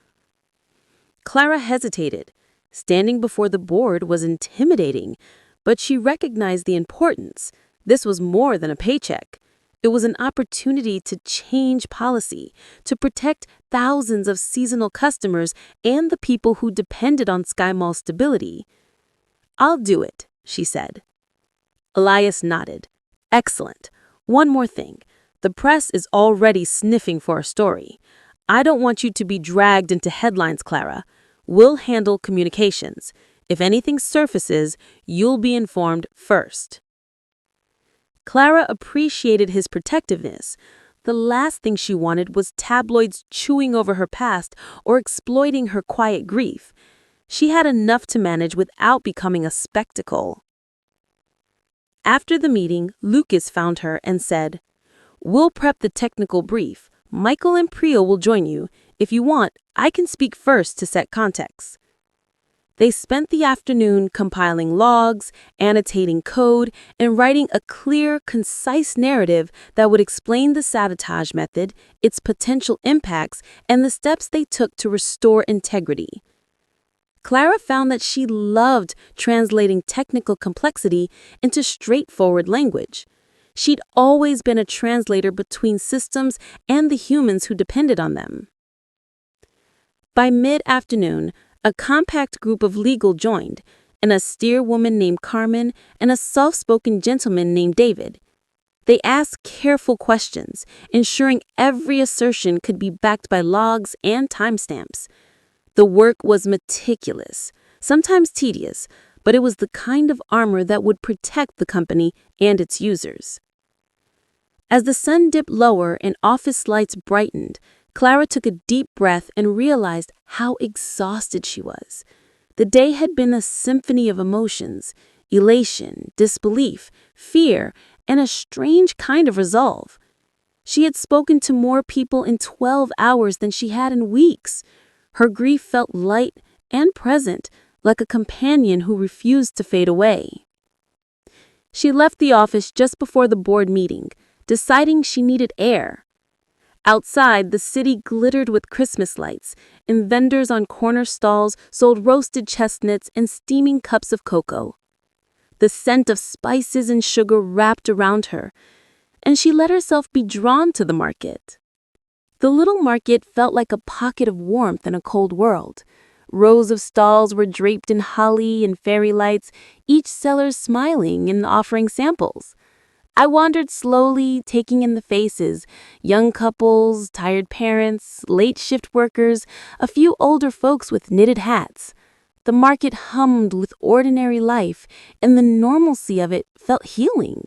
Clara hesitated. Standing before the board was intimidating, but she recognized the importance. This was more than a paycheck. It was an opportunity to change policy, to protect thousands of seasonal customers and the people who depended on SkyMall's stability. "I'll do it," she said. Elias nodded. "Excellent. One more thing. The press is already sniffing for a story. I don't want you to be dragged into headlines, Clara. We'll handle communications. If anything surfaces, you'll be informed first." Clara appreciated his protectiveness. The last thing she wanted was tabloids chewing over her past or exploiting her quiet grief. She had enough to manage without becoming a spectacle. After the meeting, Lucas found her and said, "We'll prep the technical brief. Michael and Priya will join you. If you want, I can speak first to set context." They spent the afternoon compiling logs, annotating code, and writing a clear, concise narrative that would explain the sabotage method, its potential impacts, and the steps they took to restore integrity. Clara found that she loved translating technical complexity into straightforward language. She'd always been a translator between systems and the humans who depended on them. By mid-afternoon, a compact group of legal joined, an austere woman named Carmen and a soft-spoken gentleman named David. They asked careful questions, ensuring every assertion could be backed by logs and timestamps. The work was meticulous, sometimes tedious, but it was the kind of armor that would protect the company and its users. As the sun dipped lower and office lights brightened, Clara took a deep breath and realized how exhausted she was. The day had been a symphony of emotions: elation, disbelief, fear, and a strange kind of resolve. She had spoken to more people in 12 hours than she had in weeks. Her grief felt light and present, like a companion who refused to fade away. She left the office just before the board meeting, deciding she needed air. Outside, the city glittered with Christmas lights, and vendors on corner stalls sold roasted chestnuts and steaming cups of cocoa. the scent of spices and sugar wrapped around her, and she let herself be drawn to the market. The little market felt like a pocket of warmth in a cold world. Rows of stalls were draped in holly and fairy lights, each seller smiling and offering samples. I wandered slowly, taking in the faces, young couples, tired parents, late shift workers, a few older folks with knitted hats. The market hummed with ordinary life, and the normalcy of it felt healing.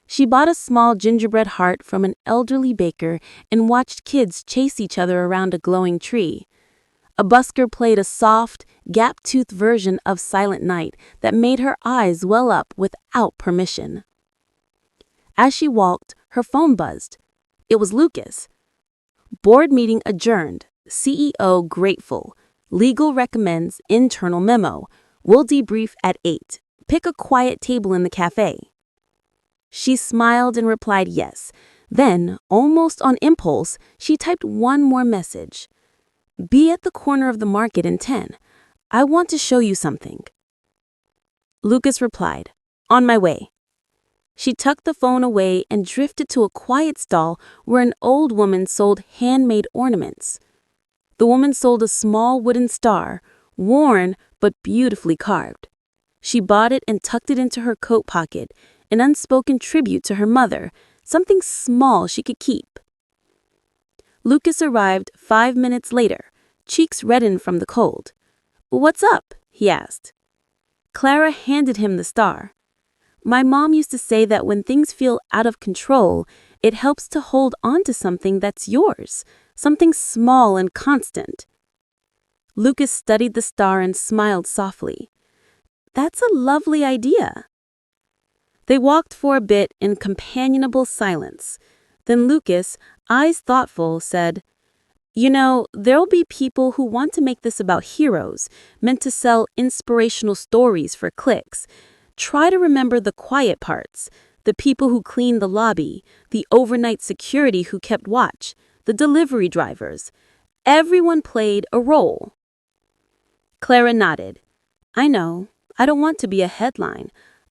She bought a small gingerbread heart from an elderly baker and watched kids chase each other around a glowing tree. A busker played a soft, gap-toothed version of Silent Night that made her eyes well up without permission. As she walked, her phone buzzed. It was Lucas. Board meeting adjourned. CEO grateful. Legal recommends internal memo. We'll debrief at 8. Pick a quiet table in the cafe. She smiled and replied yes. Then, almost on impulse, she typed one more message. Be at the corner of the market in 10. I want to show you something. Lucas replied, on my way. She tucked the phone away and drifted to a quiet stall where an old woman sold handmade ornaments. The woman sold a small wooden star, worn but beautifully carved. She bought it and tucked it into her coat pocket, an unspoken tribute to her mother, something small she could keep. Lucas arrived 5 minutes later, cheeks reddened from the cold. What's up? He asked. Clara handed him the star. My mom used to say that when things feel out of control, it helps to hold on to something that's yours, something small and constant. Lucas studied the star and smiled softly. That's a lovely idea. They walked for a bit in companionable silence. Then Lucas, eyes thoughtful, said, You know, there'll be people who want to make this about heroes, meant to sell inspirational stories for clicks. Try to remember the quiet parts, the people who cleaned the lobby, the overnight security who kept watch, the delivery drivers. Everyone played a role. Clara nodded. I know. I don't want to be a headline.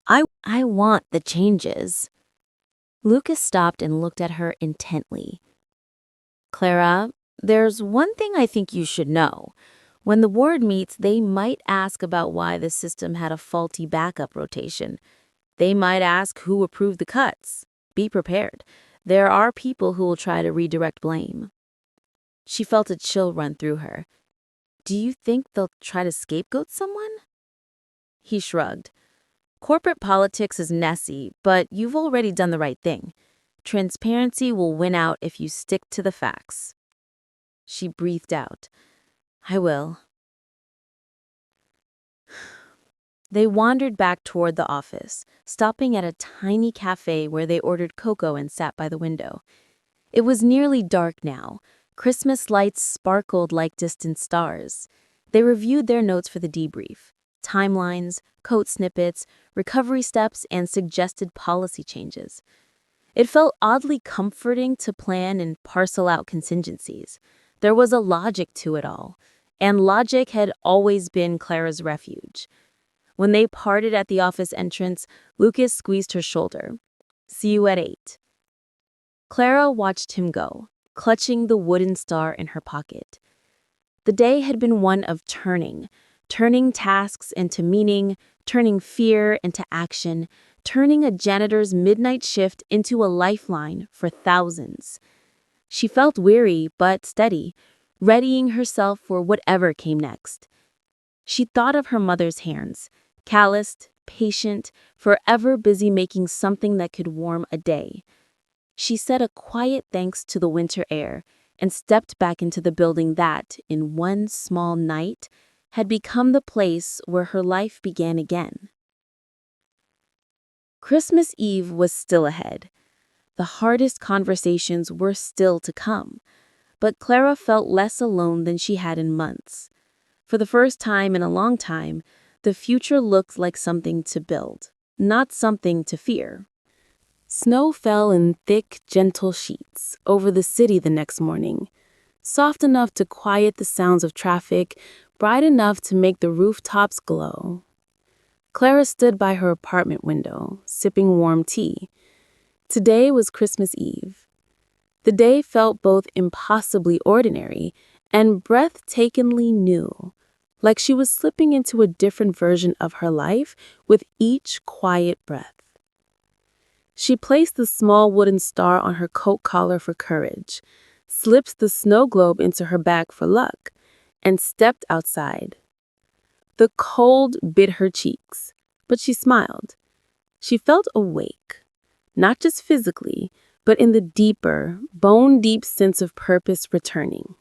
I want the changes. Lucas stopped and looked at her intently. Clara, there's one thing I think you should know. When the board meets, they might ask about why the system had a faulty backup rotation. They might ask who approved the cuts. Be prepared. There are people who will try to redirect blame. She felt a chill run through her. Do you think they'll try to scapegoat someone? He shrugged. Corporate politics is messy, but you've already done the right thing. Transparency will win out if you stick to the facts. She breathed out. I will. They wandered back toward the office, stopping at a tiny cafe where they ordered cocoa and sat by the window. It was nearly dark now. Christmas lights sparkled like distant stars. They reviewed their notes for the debrief. Timelines, code snippets, recovery steps, and suggested policy changes. It felt oddly comforting to plan and parcel out contingencies. There was a logic to it all, and logic had always been Clara's refuge. When they parted at the office entrance, Lucas squeezed her shoulder. See you at 8. Clara watched him go, clutching the wooden star in her pocket. The day had been one of turning tasks into meaning, turning fear into action, turning a janitor's midnight shift into a lifeline for thousands. She felt weary but steady, readying herself for whatever came next. She thought of her mother's hands, calloused, patient, forever busy making something that could warm a day. She said a quiet thanks to the winter air and stepped back into the building that, in one small night, had become the place where her life began again. Christmas Eve was still ahead. The hardest conversations were still to come, but Clara felt less alone than she had in months. For the first time in a long time, the future looked like something to build, not something to fear. Snow fell in thick, gentle sheets over the city the next morning, soft enough to quiet the sounds of traffic, bright enough to make the rooftops glow. Clara stood by her apartment window, sipping warm tea. Today was Christmas Eve. The day felt both impossibly ordinary and breathtakingly new, like she was slipping into a different version of her life with each quiet breath. She placed the small wooden star on her coat collar for courage, slipped the snow globe into her bag for luck, and stepped outside. The cold bit her cheeks, but she smiled. She felt awake, not just physically, but in the deeper, bone-deep sense of purpose returning.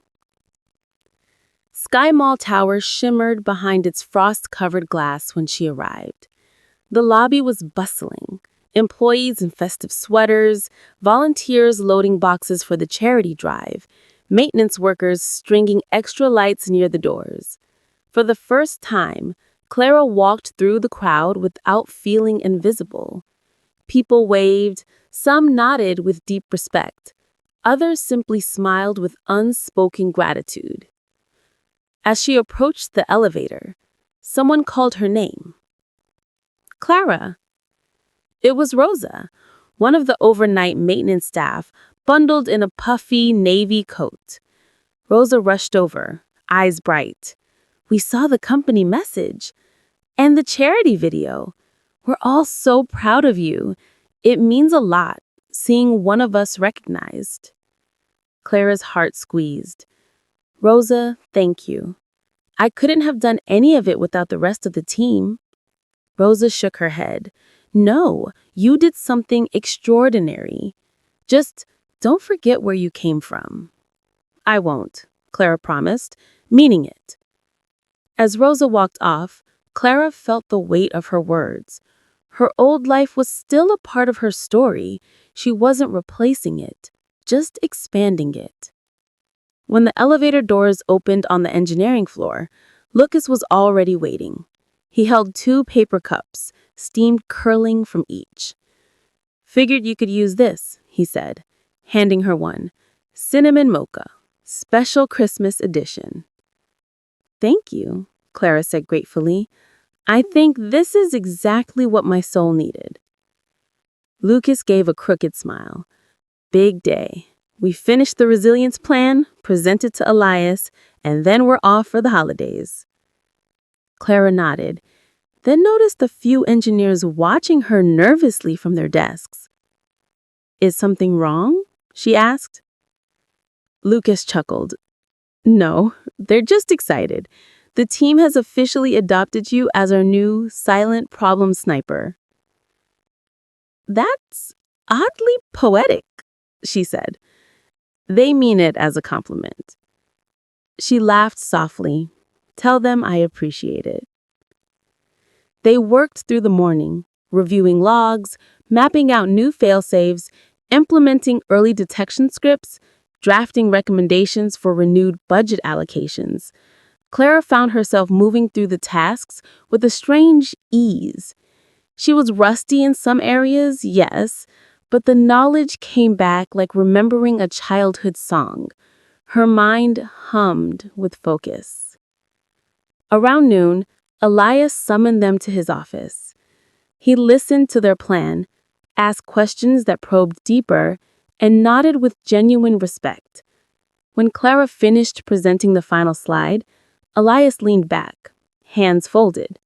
SkyMall Tower shimmered behind its frost-covered glass when she arrived. The lobby was bustling, employees in festive sweaters, volunteers loading boxes for the charity drive, maintenance workers stringing extra lights near the doors. For the first time, Clara walked through the crowd without feeling invisible. People waved, some nodded with deep respect, others simply smiled with unspoken gratitude. As she approached the elevator, someone called her name. Clara. It was Rosa, one of the overnight maintenance staff, bundled in a puffy navy coat. Rosa rushed over, eyes bright. "We saw the company message and the charity video. We're all so proud of you. It means a lot, seeing one of us recognized." Clara's heart squeezed. "Rosa, thank you. I couldn't have done any of it without the rest of the team." Rosa shook her head. "No, you did something extraordinary. Just don't forget where you came from." "I won't," Clara promised, meaning it. As Rosa walked off, Clara felt the weight of her words. Her old life was still a part of her story. She wasn't replacing it, just expanding it. When the elevator doors opened on the engineering floor, Lucas was already waiting. He held 2 paper cups, steam curling from each. "Figured you could use this," he said, handing her one. "Cinnamon mocha, special Christmas edition." "Thank you," Clara said gratefully. "I think this is exactly what my soul needed." Lucas gave a crooked smile. "Big day. We finished the resilience plan, presented to Elias, and then we're off for the holidays." Clara nodded, then noticed a few engineers watching her nervously from their desks. "Is something wrong?" she asked. Lucas chuckled. "No, they're just excited. The team has officially adopted you as our new silent problem sniper." "That's oddly poetic," she said. "They mean it as a compliment." She laughed softly. "Tell them I appreciate it." They worked through the morning, reviewing logs, mapping out new fail-safes, implementing early detection scripts, drafting recommendations for renewed budget allocations. Clara found herself moving through the tasks with a strange ease. She was rusty in some areas, yes, but the knowledge came back like remembering a childhood song. Her mind hummed with focus. Around noon, Elias summoned them to his office. He listened to their plan, asked questions that probed deeper, and nodded with genuine respect. When Clara finished presenting the final slide, Elias leaned back, hands folded.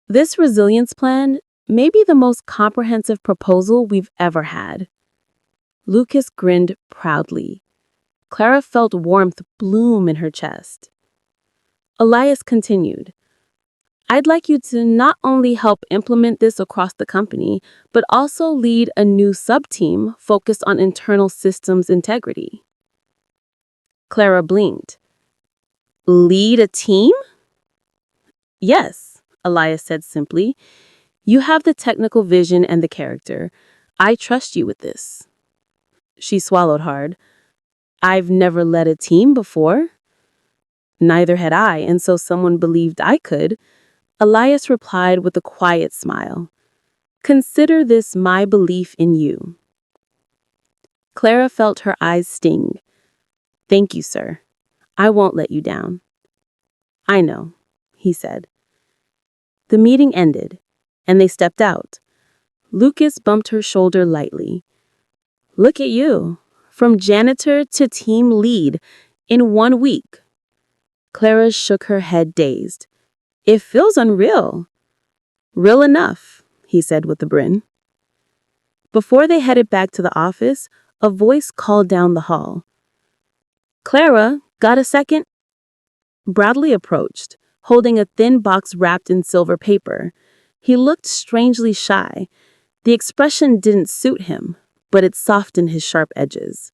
"This resilience plan may be the most comprehensive proposal we've ever had." Lucas grinned proudly. Clara felt warmth bloom in her chest. Elias continued, "I'd like you to not only help implement this across the company, but also lead a new sub-team focused on internal systems integrity." Clara blinked. "Lead a team?" "Yes," Elias said simply. "You have the technical vision and the character. I trust you with this." She swallowed hard. "I've never led a team before." "Neither had I, and so someone believed I could." Elias replied with a quiet smile. "Consider this my belief in you." Clara felt her eyes sting. "Thank you, sir. I won't let you down." "I know," he said. The meeting ended, and they stepped out. Lucas bumped her shoulder lightly. Look at you, from janitor to team lead in 1 week. Clara shook her head dazed. It feels unreal. Real enough, he said with a grin. Before they headed back to the office, a voice called down the hall. Clara, got a second? Bradley approached, holding a thin box wrapped in silver paper. He looked strangely shy. The expression didn't suit him, but it softened his sharp edges.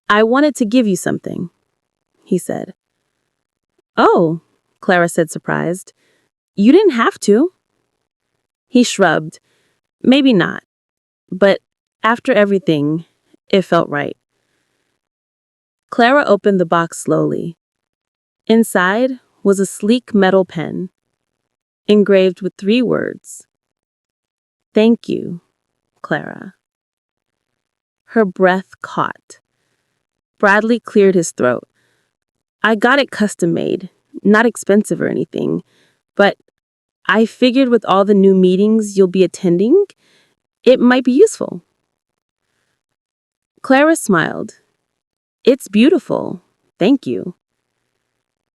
I wanted to give you something, he said. Oh, Clara said, surprised. You didn't have to. He shrugged. Maybe not. But after everything, it felt right. Clara opened the box slowly. Inside was a sleek metal pen, engraved with 3 words. Thank you, Clara. Her breath caught. Bradley cleared his throat. I got it custom made, not expensive or anything, but I figured with all the new meetings you'll be attending, it might be useful. Clara smiled. It's beautiful. Thank you.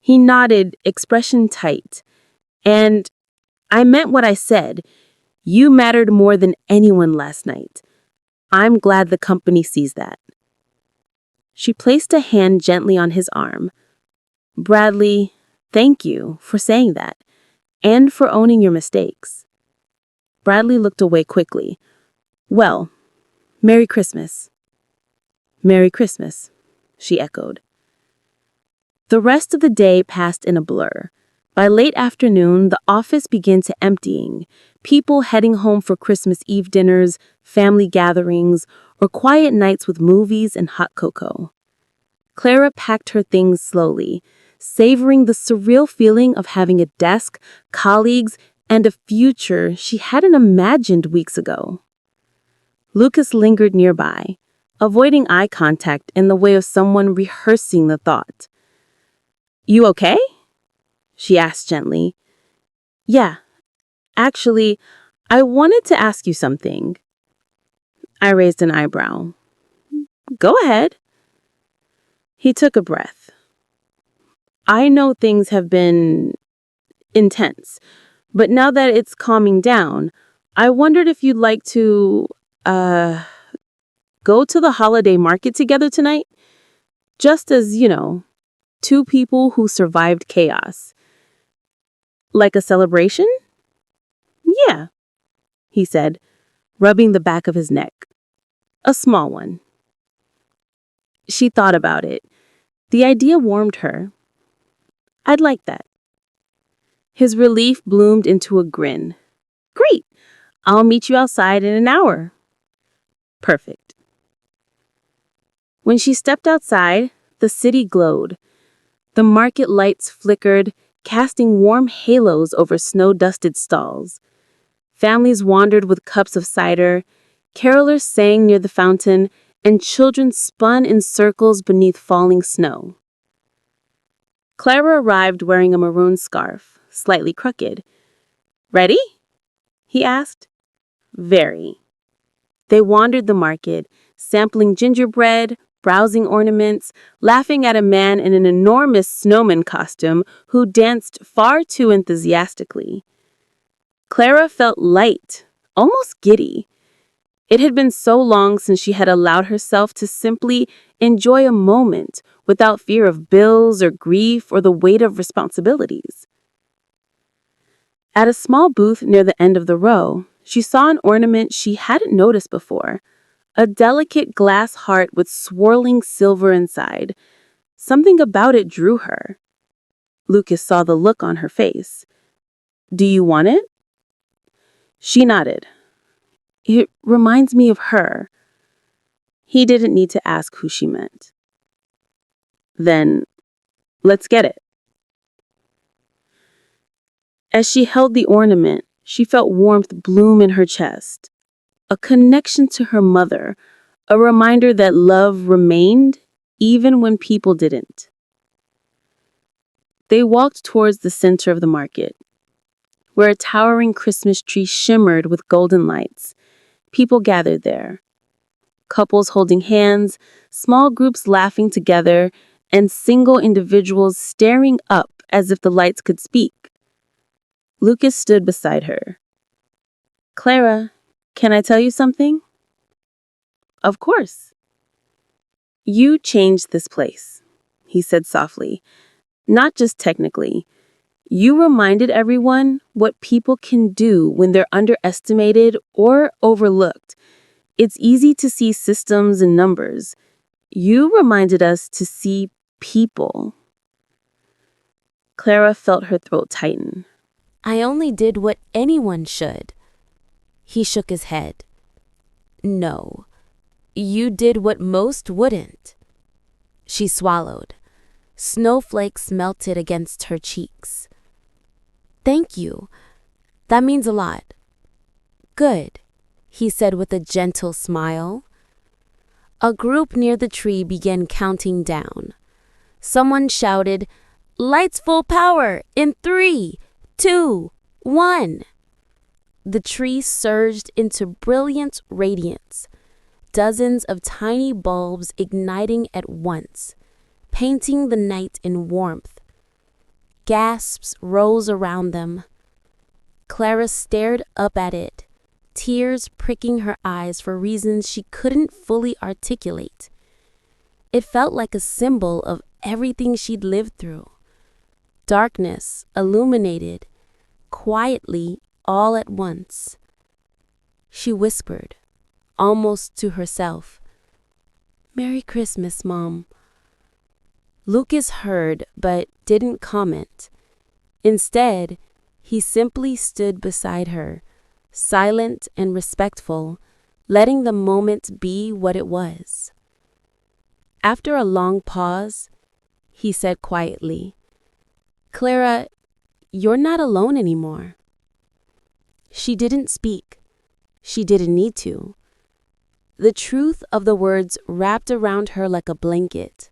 He nodded, expression tight. And I meant what I said. You mattered more than anyone last night. I'm glad the company sees that. She placed a hand gently on his arm. Bradley, thank you for saying that, and for owning your mistakes. Bradley looked away quickly. Well, Merry Christmas. Merry Christmas, she echoed. The rest of the day passed in a blur. By late afternoon, the office began to emptying, people heading home for Christmas Eve dinners, family gatherings, or quiet nights with movies and hot cocoa. Clara packed her things slowly, savoring the surreal feeling of having a desk, colleagues, and a future she hadn't imagined weeks ago. Lucas lingered nearby, avoiding eye contact in the way of someone rehearsing the thought. You okay? She asked gently. Yeah. Actually, I wanted to ask you something. I raised an eyebrow. Go ahead. He took a breath. I know things have been intense, but now that it's calming down, I wondered if you'd like to, go to the holiday market together tonight? Just as, 2 people who survived chaos. Like a celebration? Yeah, he said, rubbing the back of his neck. A small one. She thought about it. The idea warmed her. I'd like that. His relief bloomed into a grin. Great! I'll meet you outside in an hour. Perfect. When she stepped outside, the city glowed. The market lights flickered, casting warm halos over snow-dusted stalls. Families wandered with cups of cider, carolers sang near the fountain, and children spun in circles beneath falling snow. Clara arrived wearing a maroon scarf, slightly crooked. Ready? He asked. Very. They wandered the market, sampling gingerbread, browsing ornaments, laughing at a man in an enormous snowman costume who danced far too enthusiastically. Clara felt light, almost giddy. It had been so long since she had allowed herself to simply enjoy a moment without fear of bills or grief or the weight of responsibilities. At a small booth near the end of the row, she saw an ornament she hadn't noticed before. A delicate glass heart with swirling silver inside. Something about it drew her. Lucas saw the look on her face. Do you want it? She nodded. It reminds me of her. He didn't need to ask who she meant. Then, let's get it. As she held the ornament, she felt warmth bloom in her chest. A connection to her mother, a reminder that love remained even when people didn't. They walked towards the center of the market. where a towering Christmas tree shimmered with golden lights. People gathered there, couples holding hands, small groups laughing together, and single individuals staring up as if the lights could speak. Lucas stood beside her. "Clara, can I tell you something?" "Of course." "You changed this place," he said softly, "not just technically. You reminded everyone what people can do when they're underestimated or overlooked. It's easy to see systems and numbers. You reminded us to see people." Clara felt her throat tighten. "I only did what anyone should." He shook his head. "No, you did what most wouldn't." She swallowed. Snowflakes melted against her cheeks. "Thank you. That means a lot." "Good," he said with a gentle smile. A group near the tree began counting down. Someone shouted, "Lights full power in 3, 2, 1." The tree surged into brilliant radiance, dozens of tiny bulbs igniting at once, painting the night in warmth. Gasps rose around them. Clara stared up at it, tears pricking her eyes for reasons she couldn't fully articulate. It felt like a symbol of everything she'd lived through. Darkness illuminated, quietly, all at once. She whispered, almost to herself, "Merry Christmas, Mom." Lucas heard but didn't comment. Instead, he simply stood beside her, silent and respectful, letting the moment be what it was. After a long pause, he said quietly, "Clara, you're not alone anymore." She didn't speak. She didn't need to. The truth of the words wrapped around her like a blanket.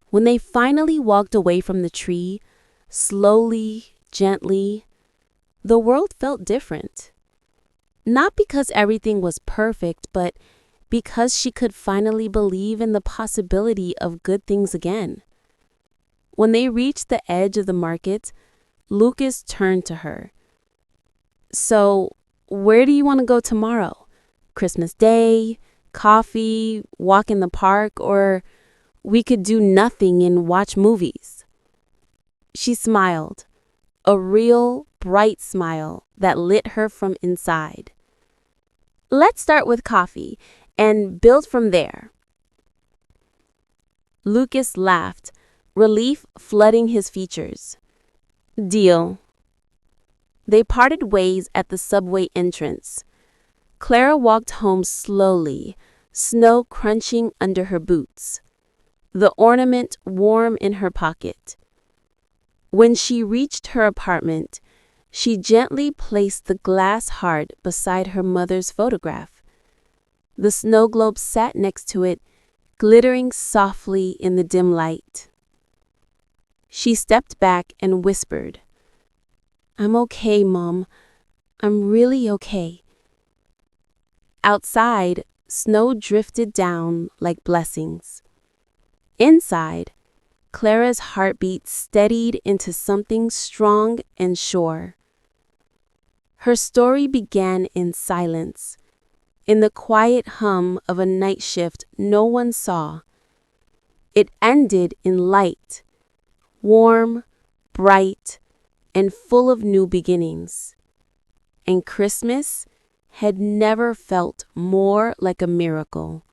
When they finally walked away from the tree, slowly, gently, the world felt different. Not because everything was perfect, but because she could finally believe in the possibility of good things again. When they reached the edge of the market, Lucas turned to her. "So, where do you want to go tomorrow? Christmas Day, coffee, walk in the park, or we could do nothing and watch movies?" She smiled, a real, bright smile that lit her from inside. "Let's start with coffee and build from there." Lucas laughed, relief flooding his features. "Deal." They parted ways at the subway entrance. Clara walked home slowly, snow crunching under her boots, the ornament warm in her pocket. When she reached her apartment, she gently placed the glass heart beside her mother's photograph. The snow globe sat next to it, glittering softly in the dim light. She stepped back and whispered, "I'm okay, Mom. I'm really okay." Outside, snow drifted down like blessings. Inside, Clara's heartbeat steadied into something strong and sure. Her story began in silence, in the quiet hum of a night shift no one saw. It ended in light, warm, bright, and full of new beginnings. And Christmas had never felt more like a miracle.